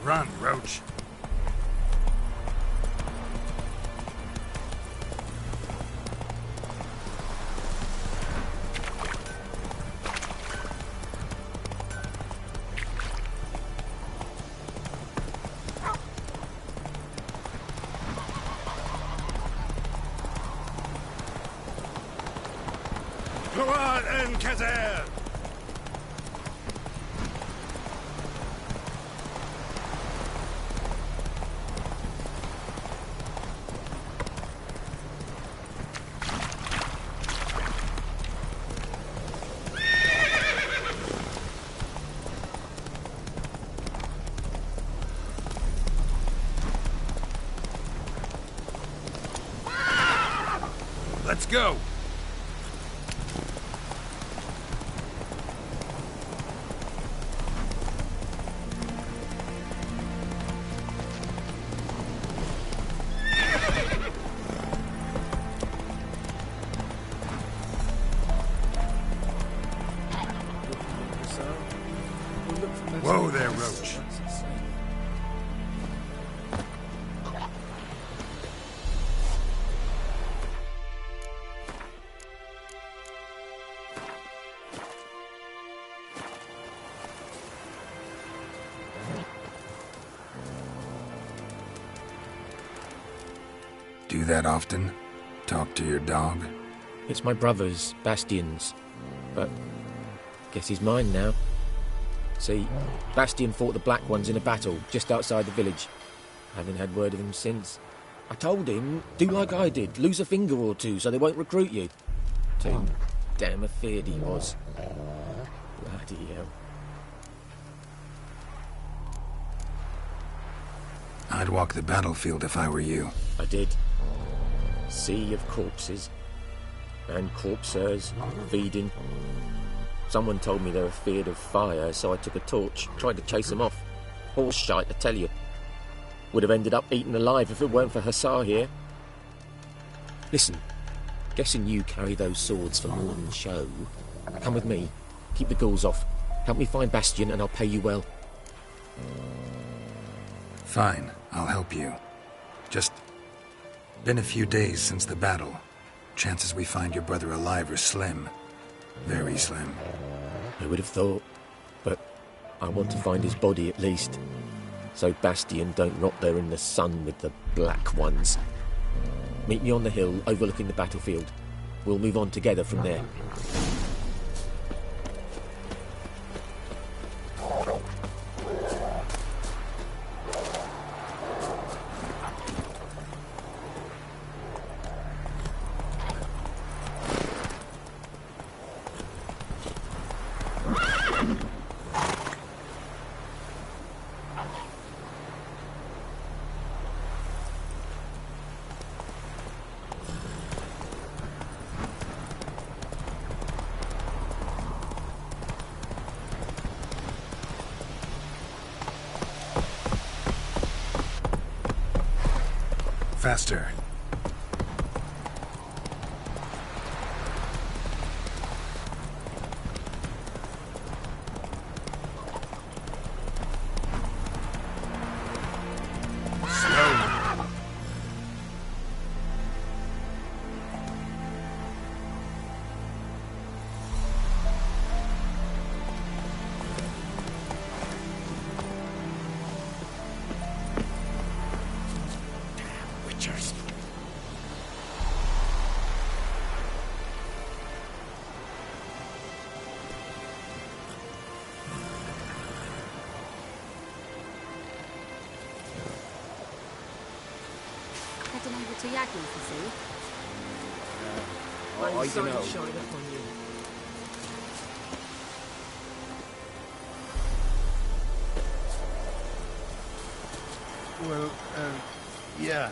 Run, Roach. Quad and Kazer! Let's go! Whoa there, Roach. Do that often? Talk to your dog? It's my brother's, Bastion's. But guess he's mine now. See, Bastion fought the Black Ones in a battle just outside the village. I haven't had word of him since. I told him, do like I did, lose a finger or two so they won't recruit you. Too damn afeard he was. Bloody hell. I'd walk the battlefield if I were you. I did. Sea of corpses. And corpsers, feeding. Someone told me they were feared of fire, so I took a torch, tried to chase them off. Horse shite, I tell you. Would have ended up eaten alive if it weren't for Hussar here. Listen, guessing you carry those swords for more than show. Come with me, keep the ghouls off. Help me find Bastion and I'll pay you well. Fine, I'll help you. Just been a few days since the battle. Chances we find your brother alive are slim. Very slim. Who would have thought? But I want to find his body at least. So Bastion don't rot there in the sun with the Black Ones. Meet me on the hill overlooking the battlefield. We'll move on together from there. Faster. Heading over to Yaggies, you see? I don't know. Shine up on you. Well, yeah.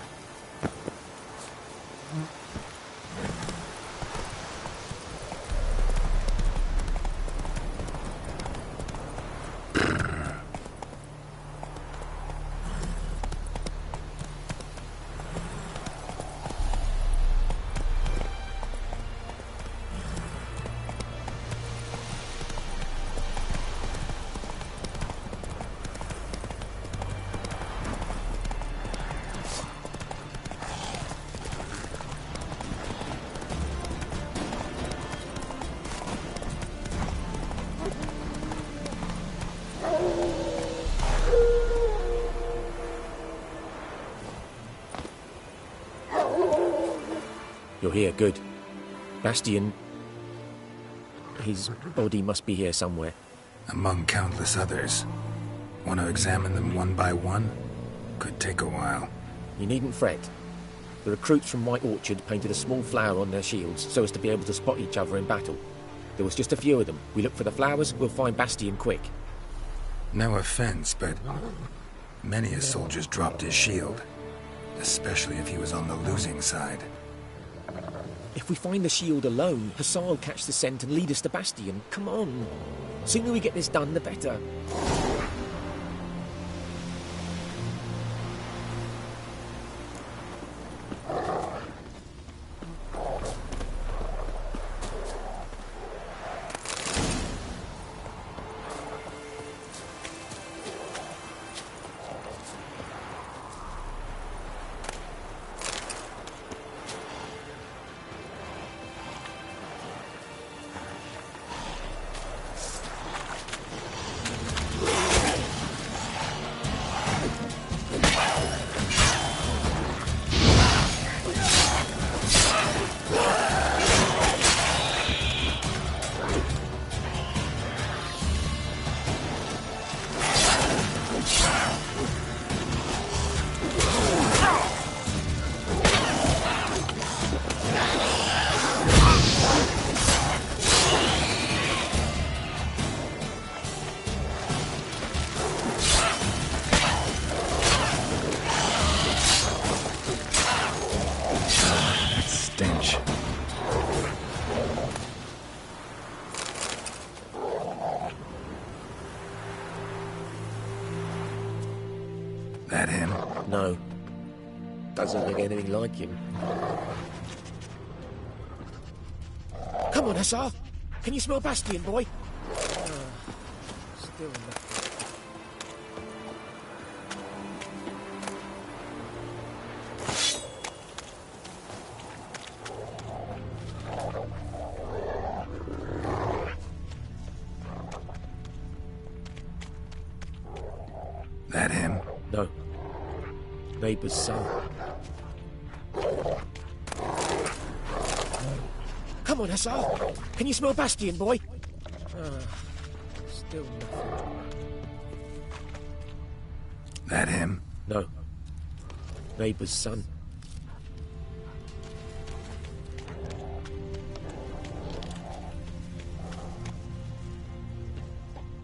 You're here, good. Bastian... his body must be here somewhere. Among countless others. Want to examine them one by one? Could take a while. You needn't fret. The recruits from White Orchard painted a small flower on their shields so as to be able to spot each other in battle. There was just a few of them. We look for the flowers, we'll find Bastian quick. No offense, but many a soldier's dropped his shield. Especially if he was on the losing side. If we find the shield alone, Hussar will catch the scent and lead us to Bastian. Come on. Sooner we get this done, the better. That him? No. Doesn't look anything like him. Come on, Hussar! Can you smell Bastian, boy? Still nothing. That him? No. Neighbour's son. Come on, Hussar! Can you smell Bastian, boy? Still nothing. That him? No. Neighbour's son.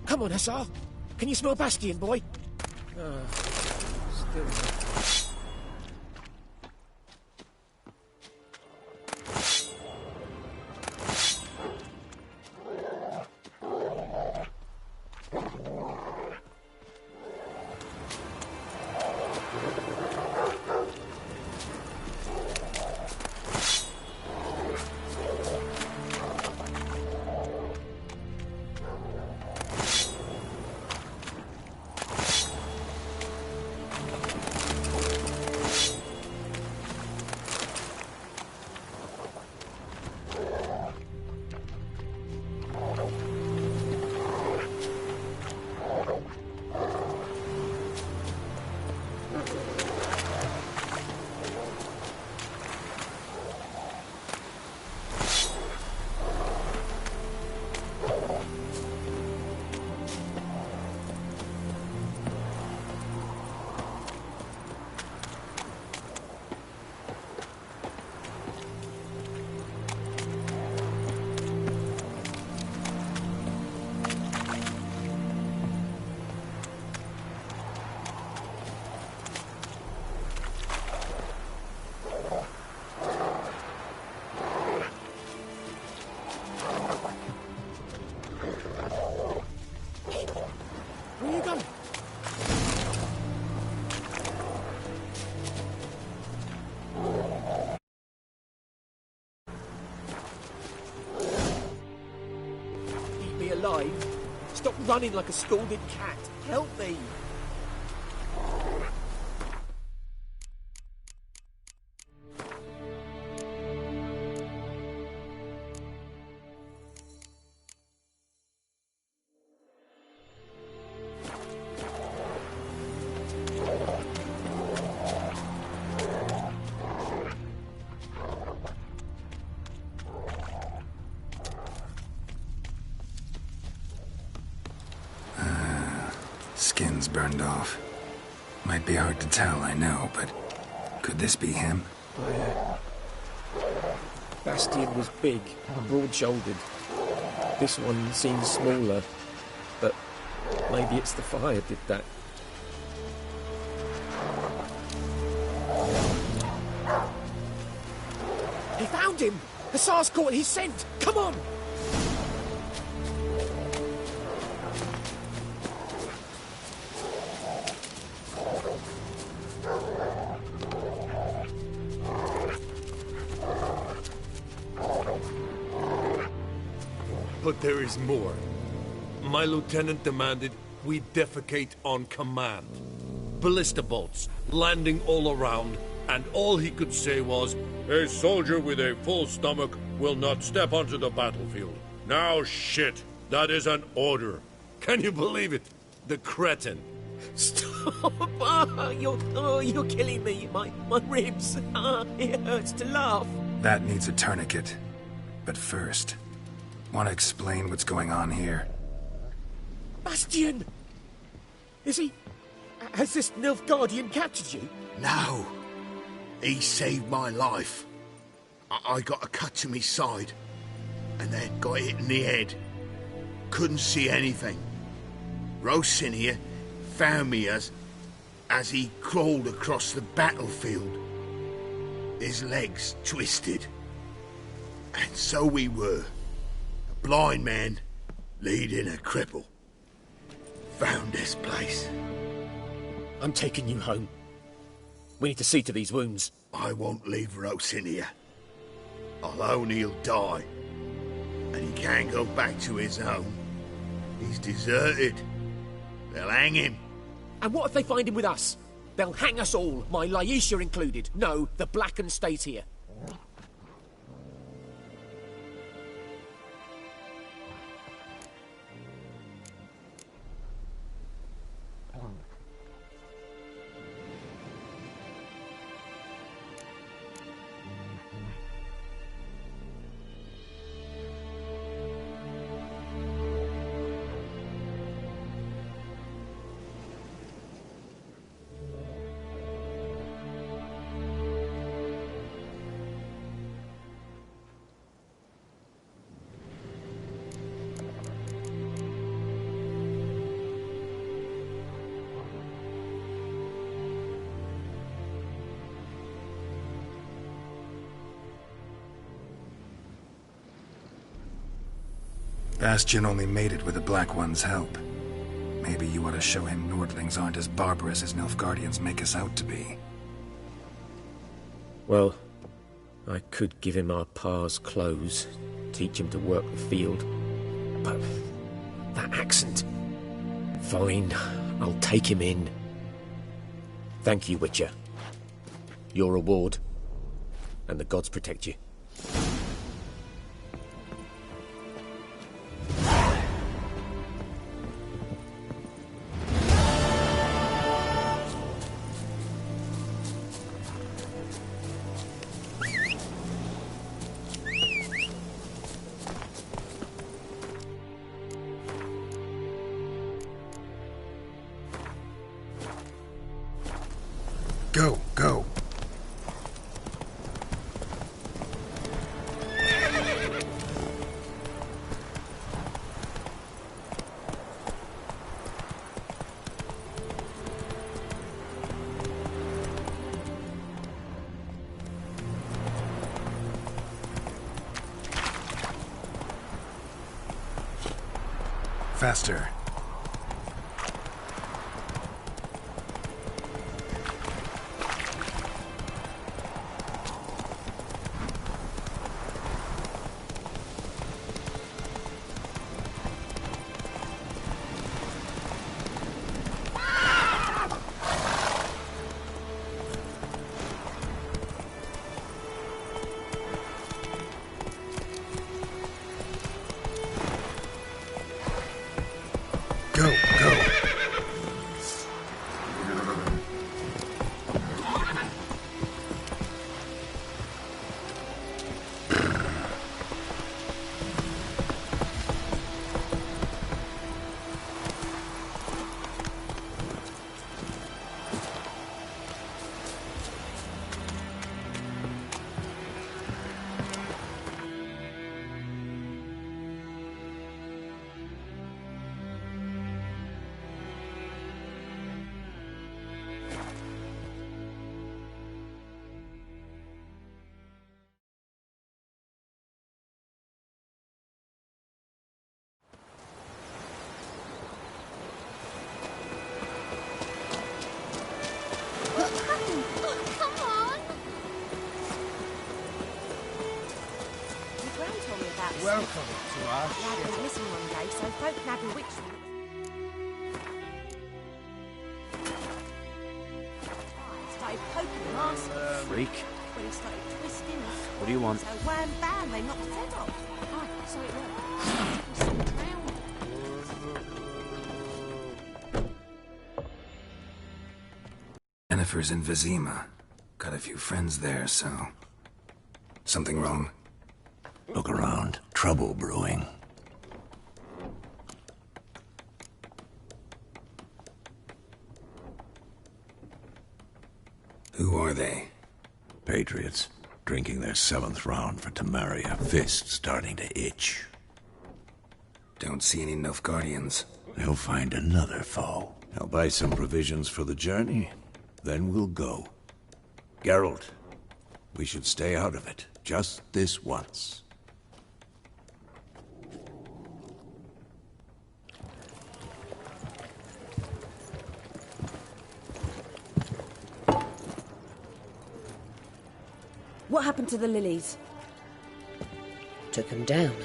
Come on, Hussar! Can you smell Bastian, boy? Still nothing. Where are you going? Keep me alive. Stop running like a scalded cat. Help me. skin's burned off. Might be hard to tell, I know, but could this be him? Bastian was big, broad-shouldered. This one seems smaller, but maybe it's the fire did that. He found him! Hussar's caught his scent! Come on! But there is more. My lieutenant demanded we defecate on command. Ballista bolts landing all around, and all he could say was, "A soldier with a full stomach will not step onto the battlefield." Now shit, that is an order. Can you believe it? The cretin. Stop! You're killing me. My ribs. It hurts to laugh. That needs a tourniquet. But first, want to explain what's going on here? Bastian! Is he... Has this Nilfgaardian captured you? No. He saved my life. I got a cut to me side, and then got hit in the head. Couldn't see anything. Rosin here found me as he crawled across the battlefield. His legs twisted. And so we were. A blind man leading a cripple. Found this place. I'm taking you home. We need to see to these wounds. I won't leave Rosin here. Alone he'll die. And he can't go back to his home. He's deserted. They'll hang him. And what if they find him with us? They'll hang us all, my Laisha included. No, the Blacken stays here. Bastian only made it with the Black One's help. Maybe you ought to show him Nordlings aren't as barbarous as Nilfgaardians make us out to be. Well, I could give him our pa's clothes, teach him to work the field. But that accent... Fine, I'll take him in. Thank you, Witcher. Your reward. And the gods protect you. Go, go. Faster. Welcome to our Lad went missing one day, so folk nabbed a witch. Started poking him arse. Freak. When he started twisting us. What do you want? So wham bam, they knocked his head off. Oh, so it worked. Yennefer's in Vizima. Got a few friends there, so... Something wrong? Look around. Trouble brewing. Who are they? Patriots. Drinking their 7th round for Temeria. Fist starting to itch. Don't see any Nilfgaardians. They'll find another foe. I'll buy some provisions for the journey. Then we'll go. Geralt, we should stay out of it. Just this once. What happened to the lilies? Took them down.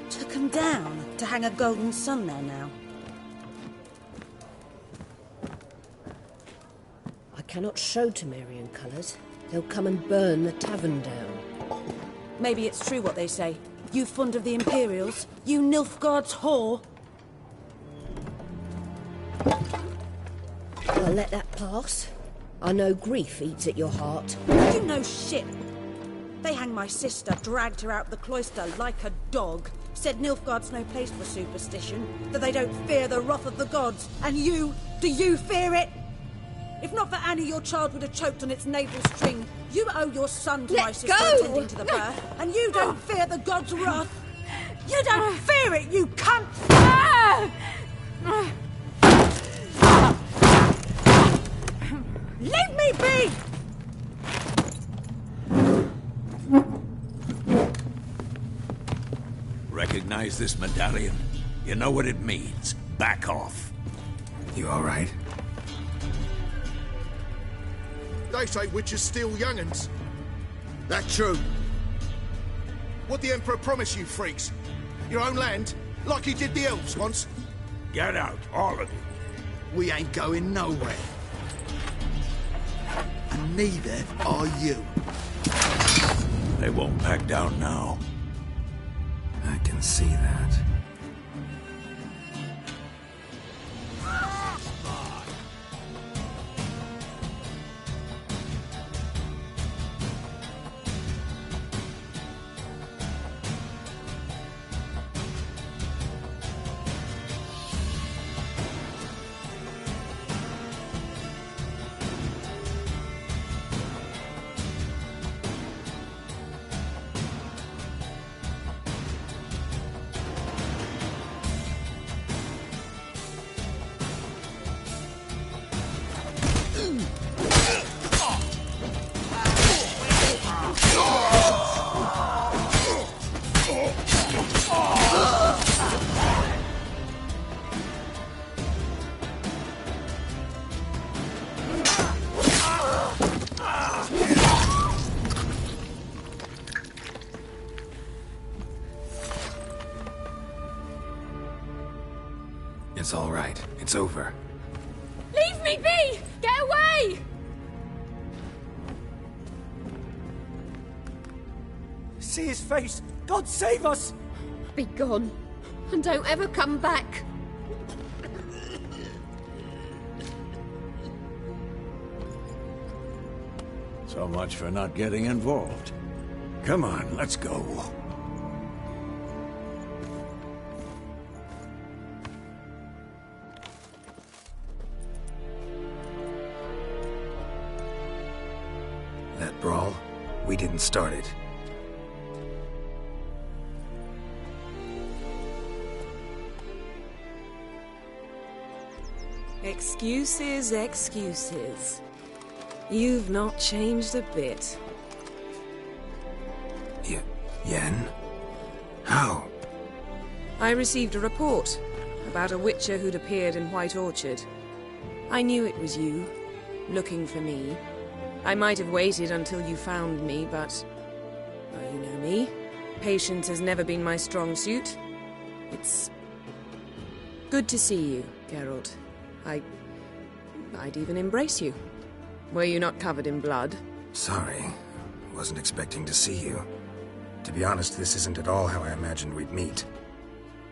Took them down? To hang a golden sun there now? I cannot show Temerian colours. They'll come and burn the tavern down. Maybe it's true what they say. You fond of the Imperials? You Nilfgaard's whore? I'll let that pass. I know grief eats at your heart. You know shit. They hanged my sister, dragged her out the cloister like a dog. Said Nilfgaard's no place for superstition, that they don't fear the wrath of the gods. And you? Do you fear it? If not for Annie, your child would have choked on its navel string. You owe your son to my sister attending to the birth, and you don't fear the gods' wrath. You don't fear it, you cunt! Leave me be! Recognize this medallion? You know what it means. Back off. You all right? They say witches steal young'uns. That true? What the Emperor promise you, freaks? Your own land? Like he did the elves once? Get out, all of you. We ain't going nowhere. And neither are you. They won't back down now. I can see that. It's all right. It's over. Leave me be! Get away! See his face! God save us! Be gone, and don't ever come back. So much for not getting involved. Come on, let's go. That brawl, we didn't start it. Excuses, excuses. You've not changed a bit. Yen? How? I received a report about a witcher who'd appeared in White Orchard. I knew it was you, looking for me. I might have waited until you found me, but... well, you know me. Patience has never been my strong suit. It's good to see you, Geralt. I'd even embrace you. Were you not covered in blood? Sorry. Wasn't expecting to see you. To be honest, this isn't at all how I imagined we'd meet.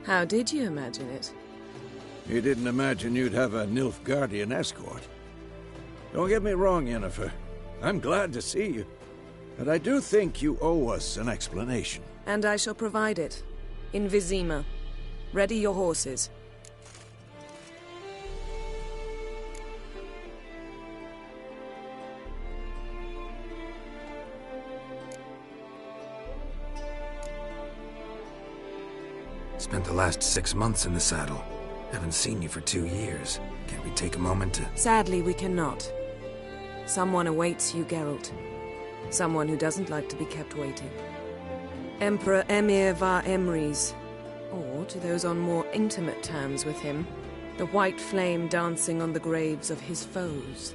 How did you imagine it? You didn't imagine you'd have a Nilfgaardian escort. Don't get me wrong, Yennefer. I'm glad to see you. But I do think you owe us an explanation. And I shall provide it. In Vizima. Ready your horses. Spent the last 6 months in the saddle. Haven't seen you for 2 years. Can't we take a moment to... Sadly, we cannot. Someone awaits you, Geralt. Someone who doesn't like to be kept waiting. Emperor Emhyr var Emreis. Or, to those on more intimate terms with him, the white flame dancing on the graves of his foes.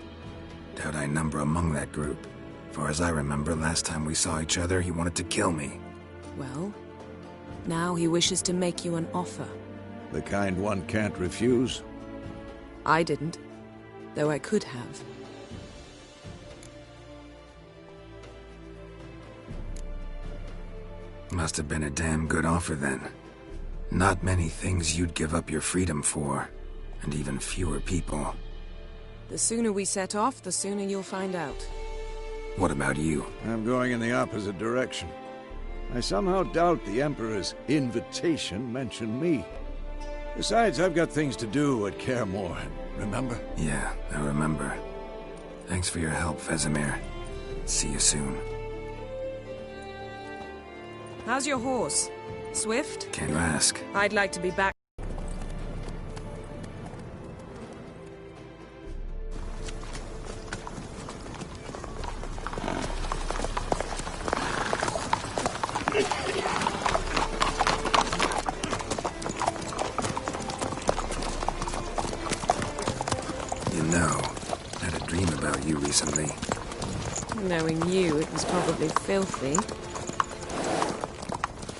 Doubt I number among that group. Far as I remember, last time we saw each other, he wanted to kill me. Well, now he wishes to make you an offer. The kind one can't refuse? I didn't, though I could have. Must have been a damn good offer then. Not many things you'd give up your freedom for, and even fewer people. The sooner we set off, the sooner you'll find out. What about you? I'm going in the opposite direction. I somehow doubt the Emperor's invitation mentioned me. Besides, I've got things to do at Kaer Morhen, remember? Yeah, I remember. Thanks for your help, Vesemir. See you soon. How's your horse? Swift? Can you ask? I'd like to be back. You know, I had a dream about you recently. Knowing you, it was probably filthy.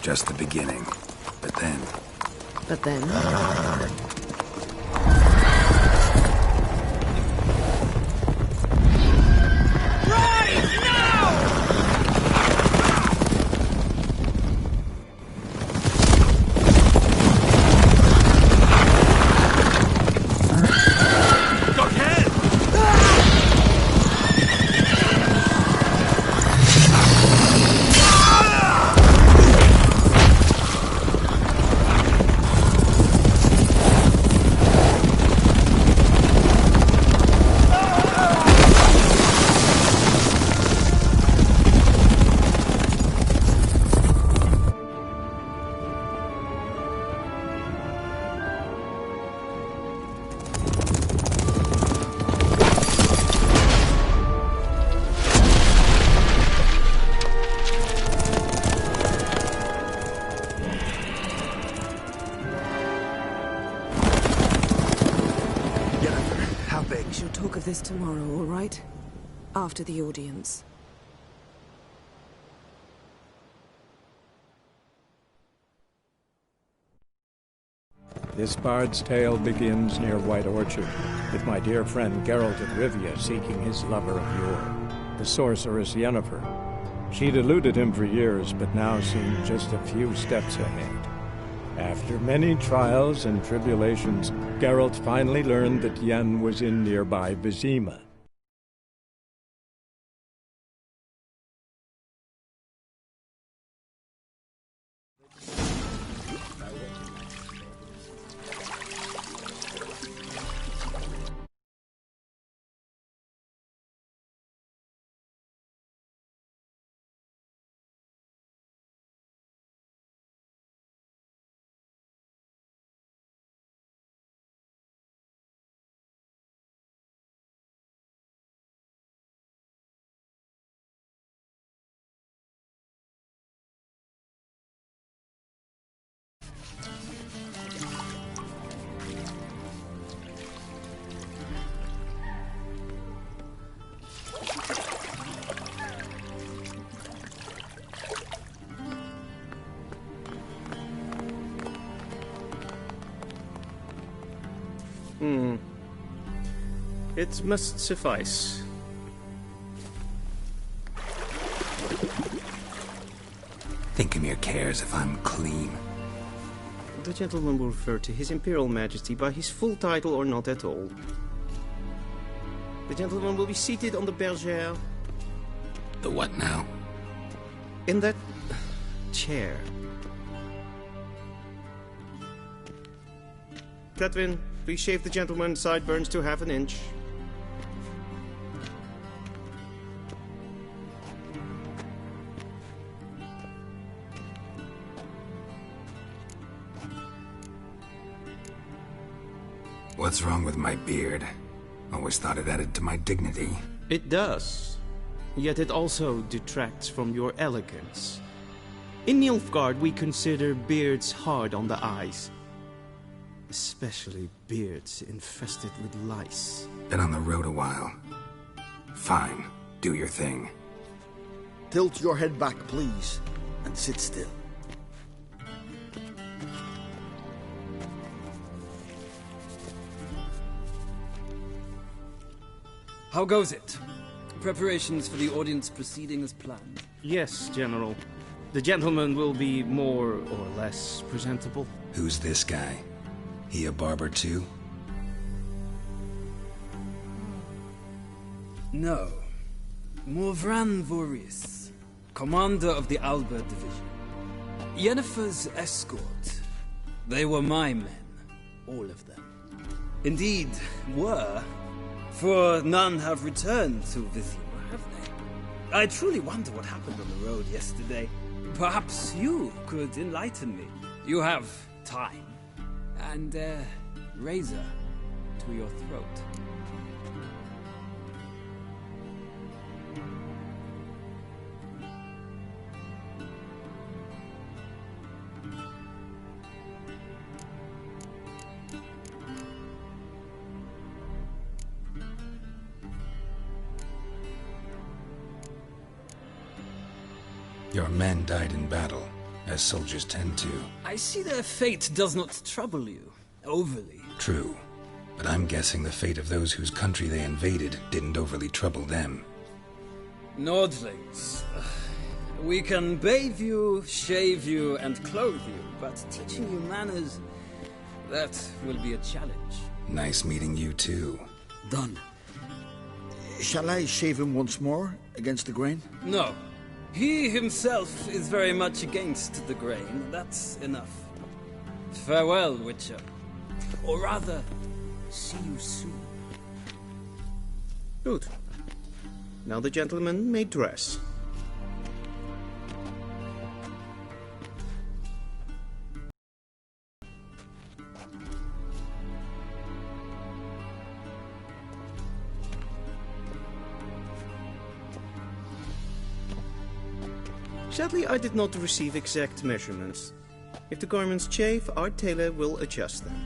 Just the beginning. But then... But then... Talk of this tomorrow, all right? After the audience. This bard's tale begins near White Orchard, with my dear friend Geralt of Rivia seeking his lover of yore, the sorceress Yennefer. She'd eluded him for years, but now seemed just a few steps ahead. After many trials and tribulations, Geralt finally learned that Yen was in nearby Vizima. It must suffice. Thingmere cares if I'm clean. The gentleman will refer to His Imperial Majesty by his full title or not at all. The gentleman will be seated on the bergère. The what now? In that chair. Cletwin, please shave the gentleman's sideburns to ½ inch. What's wrong with my beard? Always thought it added to my dignity. It does. Yet it also detracts from your elegance. In Nilfgaard, we consider beards hard on the eyes. Especially beards infested with lice. Been on the road a while. Fine. Do your thing. Tilt your head back, please, and sit still. How goes it? Preparations for the audience proceeding as planned? Yes, General. The gentleman will be more or less presentable. Who's this guy? He a barber too? No. Morvran Voorhis, commander of the Alba Division. Yennefer's escort. They were my men. All of them. Indeed, were. For none have returned to Vizima, have they? I truly wonder what happened on the road yesterday. Perhaps you could enlighten me. You have time. And a razor to your throat. Your men died in battle, as soldiers tend to. I see their fate does not trouble you, overly. True, but I'm guessing the fate of those whose country they invaded didn't overly trouble them. Nordlings. We can bathe you, shave you, and clothe you, but teaching you manners, that will be a challenge. Nice meeting you too. Done. Shall I shave him once more, against the grain? No. He himself is very much against the grain. That's enough. Farewell, Witcher. Or rather, see you soon. Good. Now the gentleman may dress. Sadly, I did not receive exact measurements. If the garments chafe, our tailor will adjust them.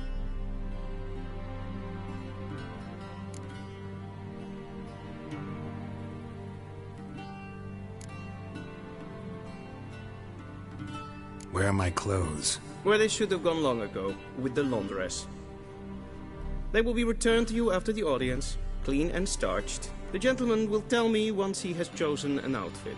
Where are my clothes? Where they should have gone long ago, with the laundress. They will be returned to you after the audience, clean and starched. The gentleman will tell me once he has chosen an outfit.